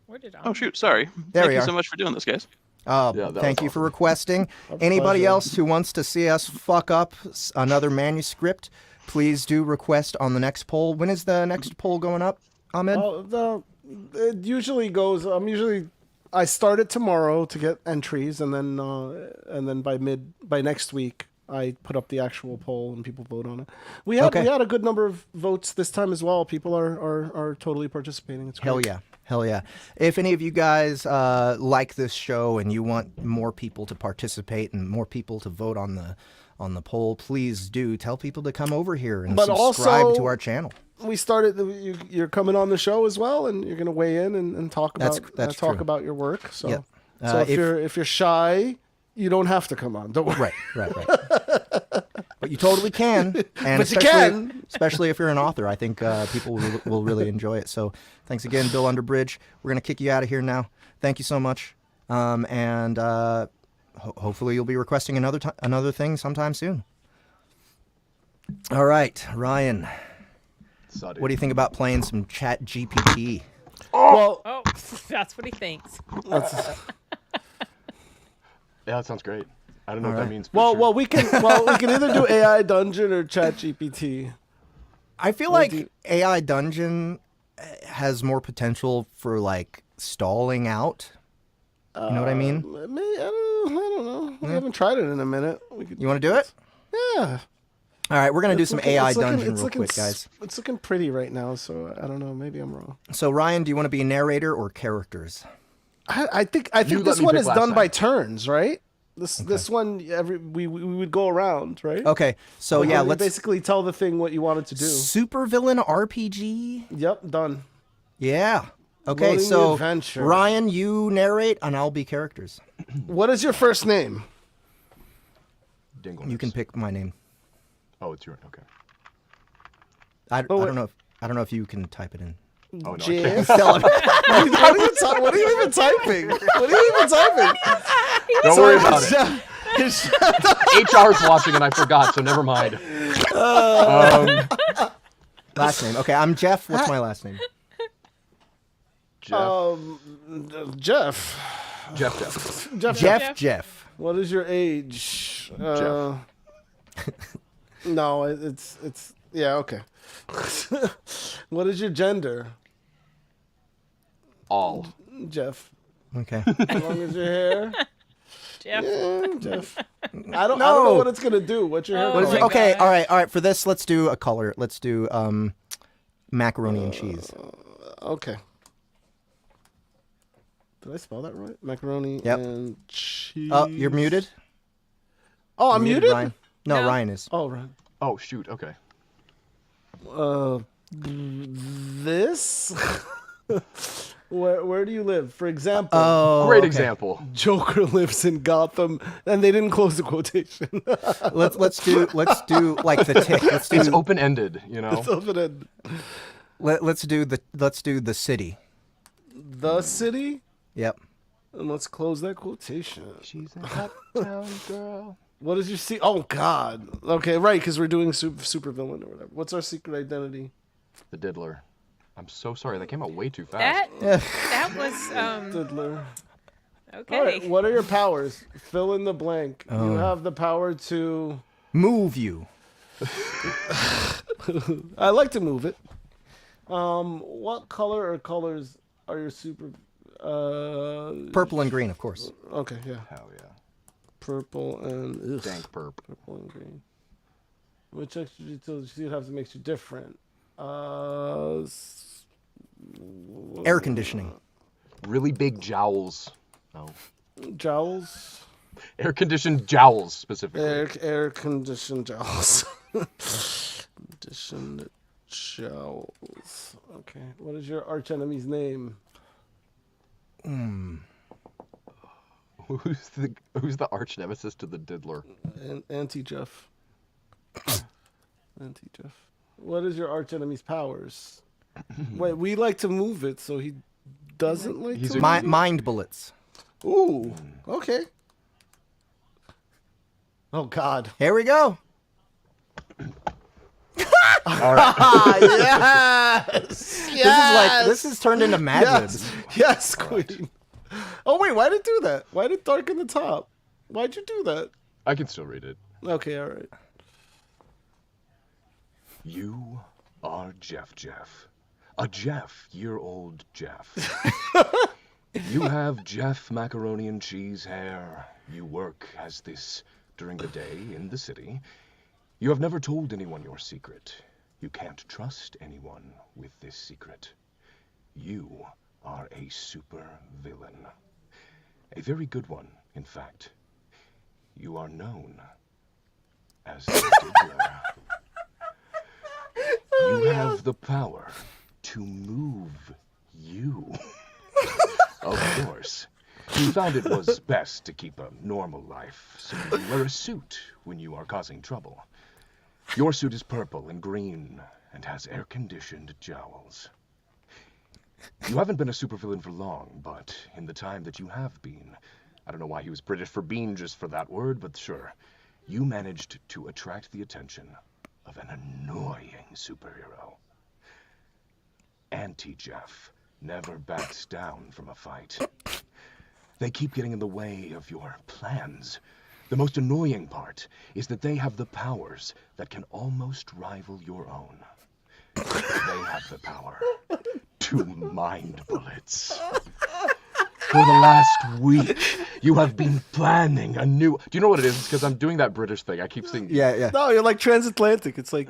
Where did I? Oh, shoot. Sorry. There we Thank you are. so much for doing this, guys. Thank you for requesting. Anybody else who wants to see us fuck up another manuscript, please do request on the next poll. When is the next poll going up, Ahmed? It usually goes. I start it tomorrow to get entries, and then by next week I put up the actual poll and people vote on it. We had a good number of votes this time as well. People are totally participating. It's great. Hell yeah. If any of you guys like this show and you want more people to participate and more people to vote on the poll, please do tell people to come over here and subscribe to our channel. We started. You're coming on the show as well, and you're going to weigh in and talk about your work. So, yep. So if you're shy, you don't have to come on. Don't worry. Right. But you totally can. And but you can. Especially if you're an author. I think people will really enjoy it. So thanks again, Bill Underbridge. We're going to kick you out of here now. Thank you so much. And hopefully you'll be requesting another thing sometime soon. All right, Ryan. What do you think about playing some Chat GPT? Oh, that's what he thinks. Yeah, that sounds great. I don't know what that means. Well, we can either do AI Dungeon or Chat GPT. I feel like AI Dungeon has more potential for like stalling out. You know what I mean? I don't know. We haven't tried it in a minute. You want to do it? Yeah. All right, we're going to do some AI Dungeon real quick, guys. It's looking pretty right now, so I don't know. Maybe I'm wrong. So, Ryan, do you want to be narrator or characters? I think this one is done by turns, right? This one, we would go around, right? Okay, so let's basically tell the thing what you wanted to do. Supervillain RPG? Yep, done. Yeah. Okay, so Ryan, you narrate, and I'll be characters. What is your first name? Dingleness. You can pick my name. Oh, it's your okay. I don't know if you can type it in. Oh no! What are you even typing? Don't worry about it. HR's watching and I forgot, so never mind. Last name. Okay, I'm Jeff. What's my last name? Jeff. Jeff. What is your age? Jeff. No, it's yeah, okay. What is your gender? All. Jeff. Okay. How long is your hair? Jeff. Yeah, Jeff. I don't know what it's gonna do. What's your hair? Okay, all right. For this, let's do a color. Let's do macaroni and cheese. Okay. Did I spell that right? Macaroni and cheese. Oh, you're muted. Oh, I'm muted? Ryan? No, Ryan is. Oh, Ryan. Oh, shoot. Okay. This? Where do you live? For example. Great example. Joker lives in Gotham, and they didn't close the quotation. let's do like the tick. It's open ended, you know. It's open ended. Let's do the city. The city? Yep. And let's close that quotation. She's a hot town girl. What does your Oh God. Okay, right, because we're doing super villain or whatever. What's our secret identity? The Diddler. I'm so sorry. That came out way too fast. That was Diddler. Okay. All right, what are your powers? Fill in the blank. You have the power to move you. I like to move it. What color or colors are your super? Purple and green, of course. Okay, yeah. Hell yeah. Purple and dank purple. Purple and green. Which extra details do you have to make you different? Air conditioning. Really big jowls. No. Jowls. Air conditioned jowls specifically. Air conditioned jowls. Conditioned jowls. Okay. What is your arch enemy's name? Who's the arch nemesis to the Diddler? Anti-Jeff. Anti-Jeff. What is your arch enemy's powers? Wait, we like to move it, so he doesn't like to mind bullets. Ooh, okay. Oh God. Here we go. All right. Yes. This is turned into Mad Libs. Yes, Queen. Oh wait, why did it do that? Why did it darken the top? Why'd you do that? I can still read it. Okay, all right. You are Jeff. A Jeff-year-old Jeff. You have Jeff macaroni and cheese hair. You work as this during the day in the city. You have never told anyone your secret. You can't trust anyone with this secret. You are a super villain. A very good one, in fact. You are known as the Diddler. You have the power to move you. Of course. You found it was best to keep a normal life, so you wear a suit when you are causing trouble. Your suit is purple and green and has air-conditioned jowls. You haven't been a supervillain for long, but in the time that you have been, I don't know why he was British for bean just for that word, but sure, you managed to attract the attention of an annoying superhero. Anti-Jeff never backs down from a fight. They keep getting in the way of your plans. The most annoying part is that they have the powers that can almost rival your own. They have the power to mind bullets. For the last week, you have been planning a new... Do you know what it is? It's because I'm doing that British thing. I keep saying... Yeah. No, you're like transatlantic. It's like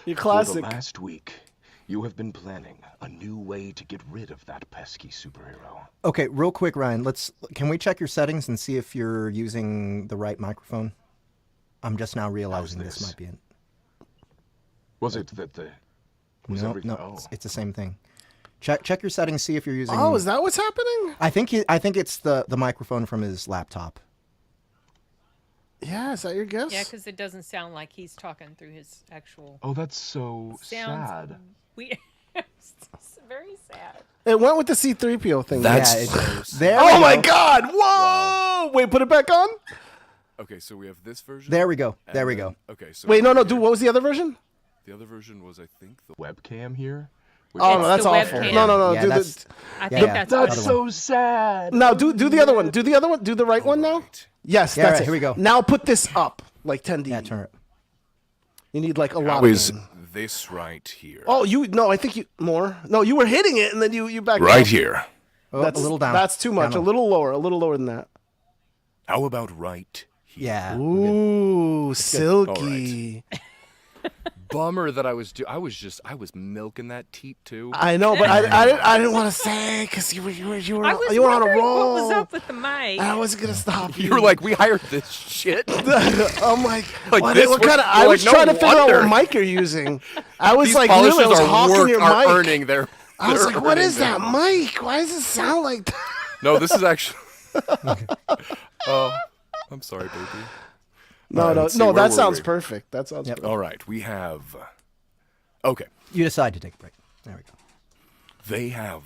you're classic. For the last week, you have been planning a new way to get rid of that pesky superhero. Okay, real quick, Ryan. Can we check your settings and see if you're using the right microphone? I'm just now realizing this might be it. Was it that the... No, it's the same thing. Check your settings, see if you're using... Oh, is that what's happening? I think it's the microphone from his laptop. Yeah, is that your guess? Yeah, because it doesn't sound like he's talking through his actual... Oh, that's so sad. Weird. It's very sad. It went with the C-3PO thing. There oh my God! Whoa! Wow. Wait, put it back on? Okay, so we have this version. There we go. Okay, so... Wait, no, dude, what was the other version? The other version was, I think, the webcam here. Oh, no, that's awful. No. Yeah, I think that's so sad. No, do the other one. Do the other one. Do the right one now. Yes, that's right, it. here we go. Now put this up like 10D. Yeah, turn it. You need like a lot. How is this right here? Oh, I think you more. No, you were hitting it and then you backed right up. here? Oh, that's a little down. That's too much. Down a little lower than that. How about right here? Yeah. Ooh, silky. Bummer that I was milking that teat too. I know, but I didn't want to say because you were on a roll. What was up with the mic? I wasn't gonna stop you. You were like, we hired this shit. I'm like what kind of? I was trying to figure out what mic you're using. I was These like, polishers really, I was hawking your mic. earning their. I was like, what is that mic? Why does it sound like that? No, this is actually. Oh, I'm sorry, baby. No, that sounds perfect. That sounds perfect. All right, we have... Okay. You decide to take a break. There we go. They have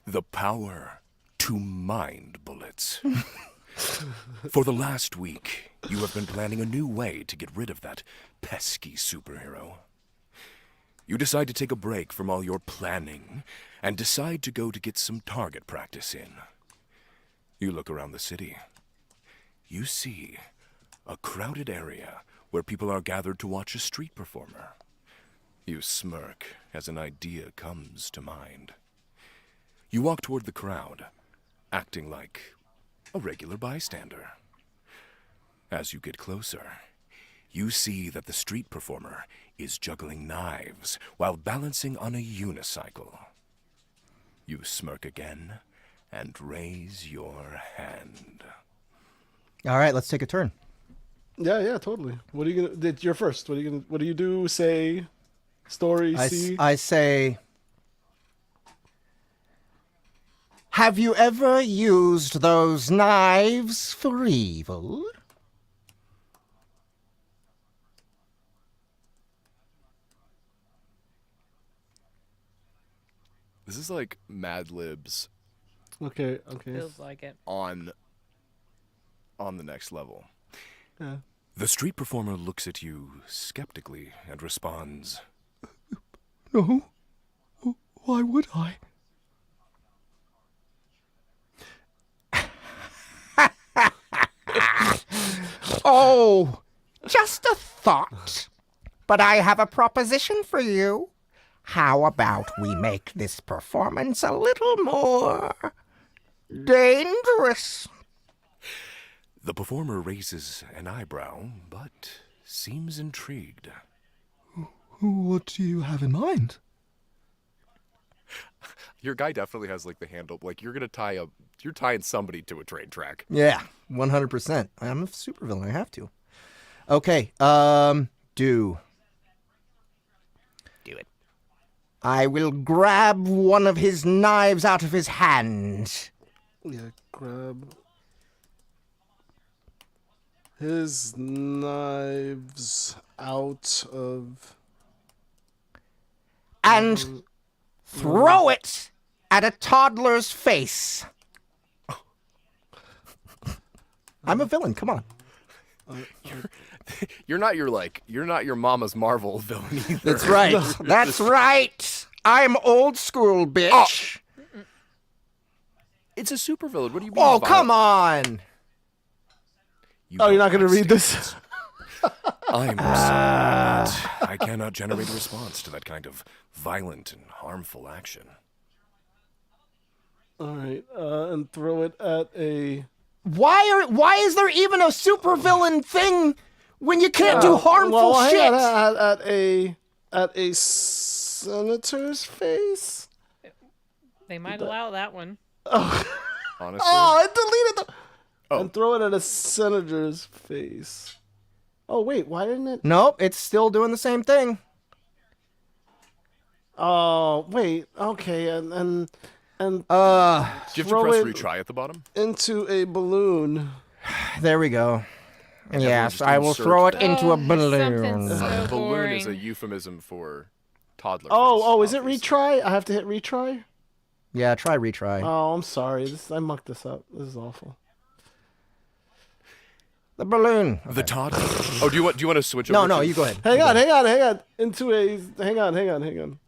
the power to mind bullets. For the last week, you have been planning a new way to get rid of that pesky superhero. You decide to take a break from all your planning and decide to go to get some target practice in. You look around the city. You see a crowded area where people are gathered to watch a street performer. You smirk as an idea comes to mind. You walk toward the crowd, acting like a regular bystander. As you get closer, you see that the street performer is juggling knives while balancing on a unicycle. You smirk again and raise your hand. All right, let's take a turn. Yeah, totally. What are you gonna? You're first. What do you do? Say, story. See. I say. Have you ever used those knives for evil? This is like Mad Libs. Okay. Feels like it. On the next level. Yeah. The street performer looks at you skeptically and responds, No. Why would I? Oh, just a thought. But I have a proposition for you. How about we make this performance a little more dangerous? The performer raises an eyebrow, but seems intrigued. What do you have in mind? Your guy definitely has like the handle. Like you're tying somebody to a train track. Yeah, 100%. I'm a supervillain. I have to. Okay. Do it. I will grab one of his knives out of his hand. Yeah, grab his knives out of... And throw it at a toddler's face. I'm a villain. Come on. You're not your mama's Marvel villain either. That's right. That's right. I'm old school, bitch. Oh. It's a supervillain. What do you mean? Oh, come on. You're not going to read this? I'm sorry, but I cannot generate a response to that kind of violent and harmful action. All right, and throw it at a... Why is there even a supervillain thing when you can't do harmful shit? At a senator's face? They might allow that one. Oh. Honestly. Oh, I deleted the... Oh. And throw it at a senator's face. Oh, wait, why didn't it... Nope, it's still doing the same thing. Oh, wait, okay, and do you have to press retry at the bottom? Into a balloon. There we go. Yes, I will throw it into a balloon. So balloon is a euphemism for toddler. Oh, is it retry? I have to hit retry? Yeah, try retry. Oh, I'm sorry. I mucked this up. This is awful. The balloon. Okay. The toddler. Oh, do you want to switch over? No, no, you go ahead. Hang on. Into a... Hang on.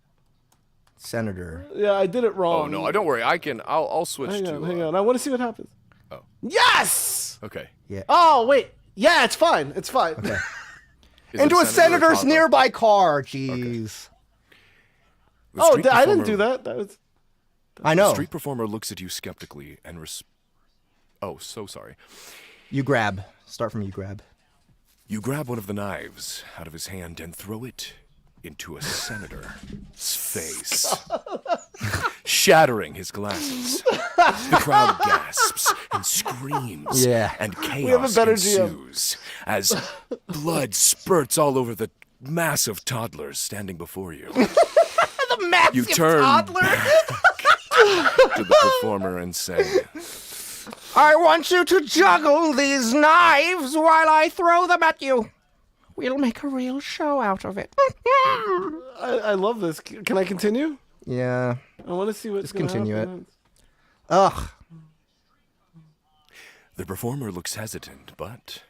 Senator. Yeah, I did it wrong. Oh, no, don't worry. I'll switch to... Hang on. I want to see what happens. Oh. Yes! Okay. Yeah. Oh, wait. Yeah, it's fine. Okay. Into a senator's nearby car. Jeez. Okay. I didn't do that. I know. The street performer looks at you skeptically and Oh, so sorry. You grab. Start from you grab. You grab one of the knives out of his hand and throw it into a senator's face, shattering his glasses. The crowd gasps and screams, and chaos ensues as blood spurts all over the mass of toddlers standing before you. The massive you turn toddler to the performer and say, I want you to juggle these knives while I throw them at you. We'll make a real show out of it. I love this. Can I continue? Yeah. I want to see what's going to happen. Just continue it. Ugh. The performer looks hesitant, but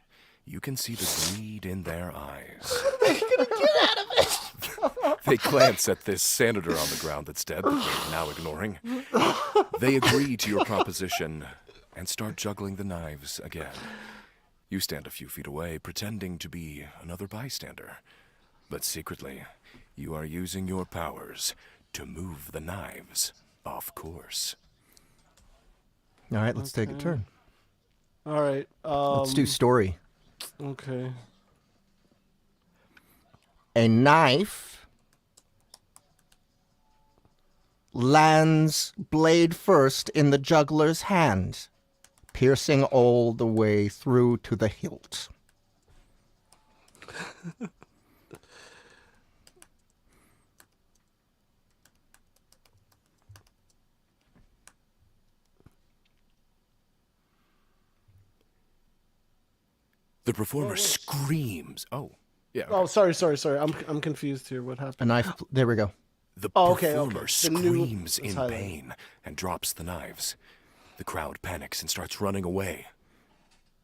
you can see the greed in their eyes. They're going to get out of it. They glance at this senator on the ground that's dead, that they're now ignoring. They agree to your proposition and start juggling the knives again. You stand a few feet away, pretending to be another bystander. But secretly, you are using your powers to move the knives off course. All right, let's take a turn. All right. Let's do story. Okay. A knife lands blade first in the juggler's hand, piercing all the way through to the hilt. The performer screams. Oh, yeah. Okay. Oh, sorry. I'm confused here. What happened? A knife. There we go. The performer screams in pain and drops the knives. The crowd panics and starts running away.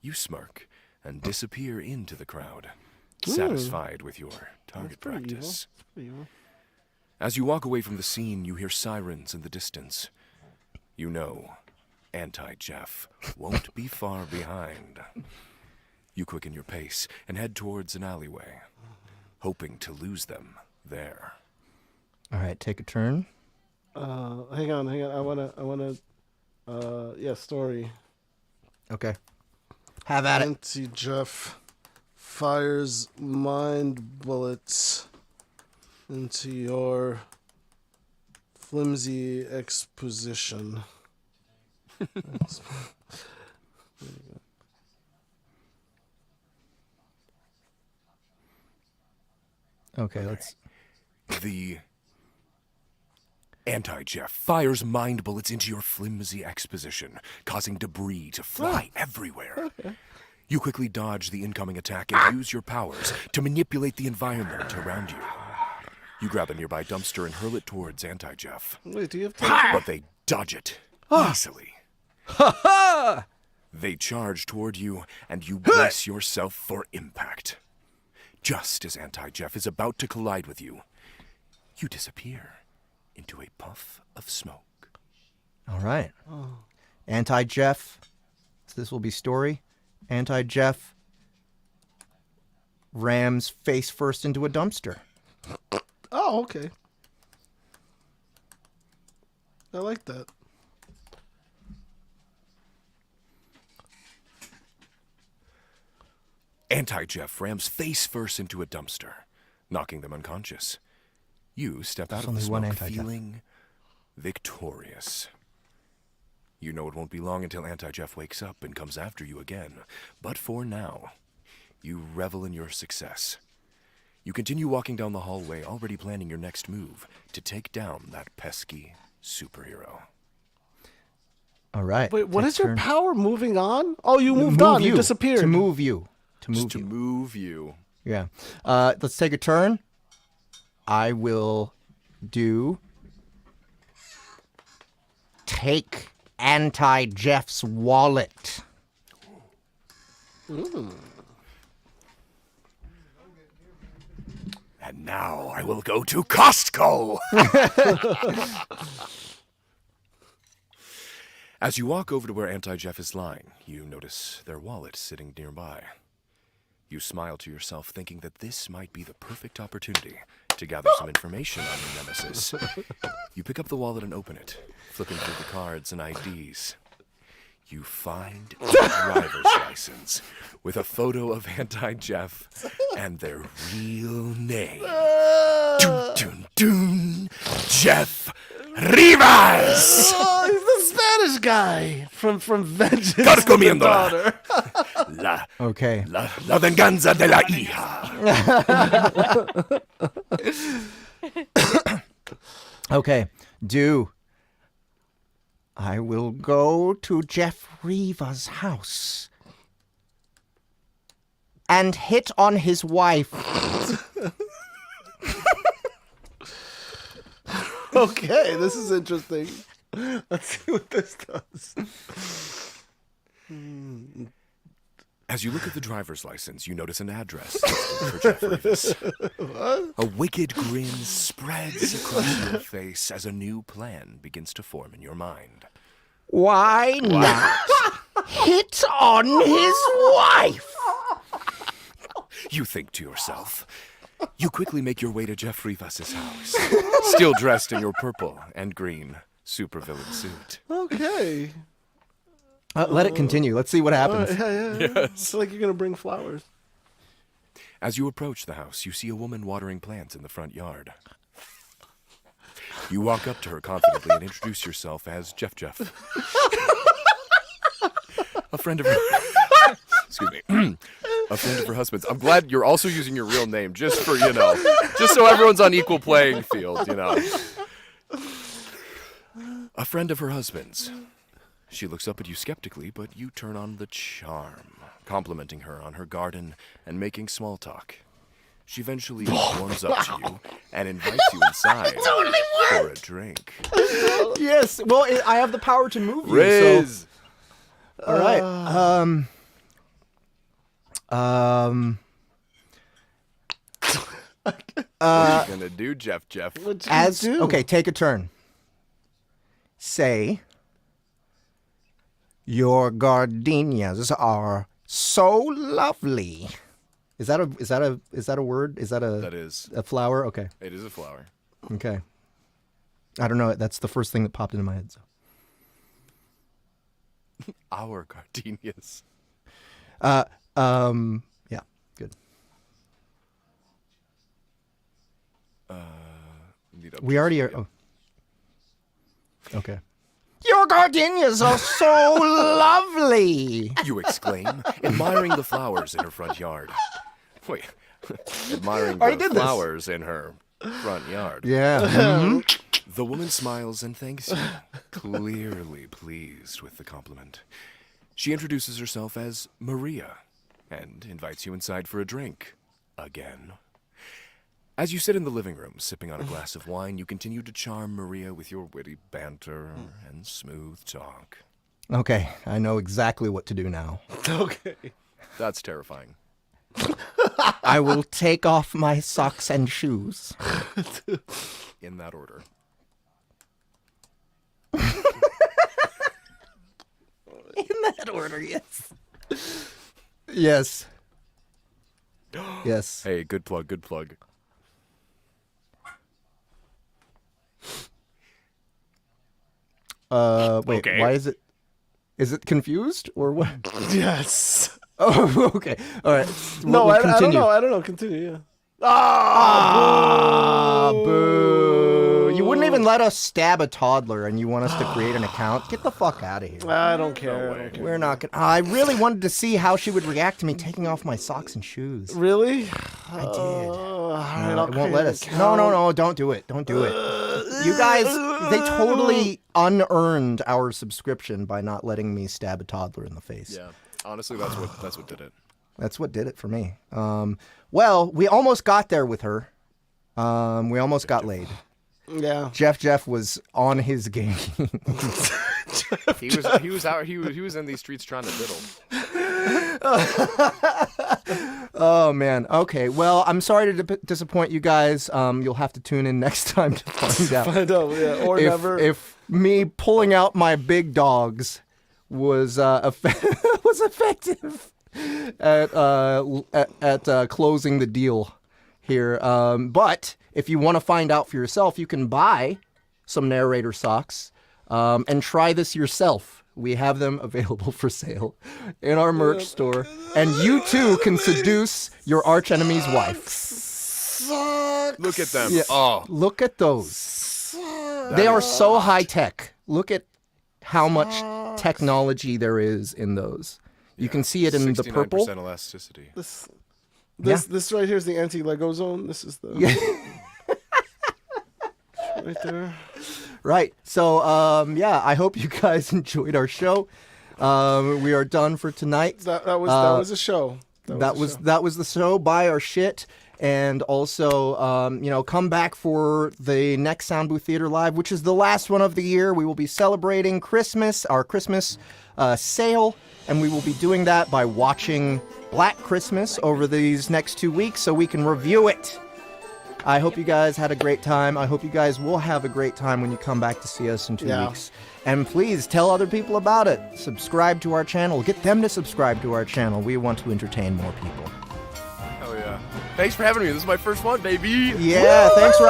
You smirk and disappear into the crowd, satisfied with your target practice. As you walk away from the scene, you hear sirens in the distance. You know Anti-Jeff won't be far behind. You quicken your pace and head towards an alleyway, hoping to lose them there. All right, take a turn. Hang on. I wanna. Story. Okay. Have at it. Anti-Jeff fires mind bullets into your flimsy exposition. Okay, let's... The Anti-Jeff fires mind bullets into your flimsy exposition, causing debris to fly everywhere. Okay. You quickly dodge the incoming attack and use your powers to manipulate the environment around you. You grab a nearby dumpster and hurl it towards Anti-Jeff. Wait, do you have time? But they dodge it easily. They charge toward you, and you brace yourself for impact. Just as Anti-Jeff is about to collide with you, you disappear into a puff of smoke. All right. Anti-Jeff. So this will be story. Anti-Jeff rams face first into a dumpster. Oh, okay. I like that. Anti-Jeff rams face first into a dumpster, knocking them unconscious. You step out of the smoke feeling victorious. You know it won't be long until Anti-Jeff wakes up and comes after you again. But for now, you revel in your success. You continue walking down the hallway, already planning your next move to take down that pesky superhero. All right. Wait, what is your power? Moving on? Oh, you moved on. You disappeared. To move you. To move you. Yeah. Let's take a turn. I will do take Anti-Jeff's wallet. Ooh. And now I will go to Costco. As you walk over to where Anti-Jeff is lying, you notice their wallet sitting nearby. You smile to yourself, thinking that this might be the perfect opportunity to gather some information on your nemesis. You pick up the wallet and open it, flipping through the cards and IDs. You find a driver's license with a photo of Anti-Jeff and their real name. Dun, dun, dun. Jeff Rivas! Oh, he's the Spanish guy from Vengeance. Okay. La venganza de la hija. Okay. I will go to Jeff Rivas' house and hit on his wife. Okay, this is interesting. Let's see what this does. As you look at the driver's license, you notice an address for Jeff Rivas. What? A wicked grin spreads across your face as a new plan begins to form in your mind. Why not hit on his wife? You think to yourself. You quickly make your way to Jeff Rivas' house, still dressed in your purple and green supervillain suit. Okay. Let it continue. Let's see what happens. Yeah. Yes. It's like you're going to bring flowers. As you approach the house, you see a woman watering plants in the front yard. You walk up to her confidently and introduce yourself as Jeff. A friend of her... Excuse me. A friend of her husband's. I'm glad you're also using your real name just for, just so everyone's on equal playing field, A friend of her husband's. She looks up at you skeptically, but you turn on the charm, complimenting her on her garden and making small talk. She eventually warms up to you and invites you inside for a drink. Yes, well, I have the power to move you. Riz! So... All right. What are you gonna do, Jeff? Okay, take a turn. Say, your gardenias are so lovely. Is that a word? That is a flower? Okay. It is a flower. Okay. I don't know. That's the first thing that popped into my head. So. Our gardenias. Yeah. Good. We already are. Oh. Okay. Your gardenias are so lovely! You exclaim, admiring the flowers in her front yard. Wait, admiring the flowers in her front yard. Yeah. Mm-hmm. The woman smiles and thanks you, clearly pleased with the compliment. She introduces herself as Maria and invites you inside for a drink. Again. As you sit in the living room, sipping on a glass of wine, you continue to charm Maria with your witty banter and smooth talk. Okay, I know exactly what to do now. Okay. That's terrifying. I will take off my socks and shoes. In that order. In that order, yes. Yes. Yes. Hey, good plug, good plug. Wait, okay. Why is it confused or what? Yes. Oh, okay. All right. No, I don't know. I don't know. Continue, yeah. Boo. You wouldn't even let us stab a toddler and you want us to create an account? Get the fuck out of here. I don't care. No, we're not gonna. I really wanted to see how she would react to me taking off my socks and shoes. Really? I did. All right, it won't let us. No, don't do it. Don't do it. You guys, they totally unearned our subscription by not letting me stab a toddler in the face. Yeah, honestly, that's what did it. That's what did it for me. Well, we almost got there with her. We almost got laid. Yeah. Jeff was on his game. He was in these streets trying to diddle. Oh man. Okay. Well, I'm sorry to disappoint you guys. You'll have to tune in next time to find out. Yeah, or never. If me pulling out my big dogs was effective at closing the deal here. But if you want to find out for yourself, you can buy some narrator socks and try this yourself. We have them available for sale in our merch store. And you too can seduce your archenemy's wife. Socks. Look at them. Yeah. Oh. Look at those. They are so high tech. Look at how much technology there is in those. You can see it in the purple. 69% elasticity. This right here is the anti-Lego zone. This is the right there. Right. So, I hope you guys enjoyed our show. We are done for tonight. That was a show. That was the show. Buy our shit. And also, come back for the next Soundbooth Theater Live, which is the last one of the year. We will be celebrating Christmas, our Christmas sale, and we will be doing that by watching Black Christmas over these next 2 weeks so we can review it. I hope you guys had a great time. I hope you guys will have a great time when you come back to see us in 2 weeks. And please tell other people about it. Subscribe to our channel. Get them to subscribe to our channel. We want to entertain more people. Hell yeah. Thanks for having me. This is my first one, baby. Yeah, thanks, Rob.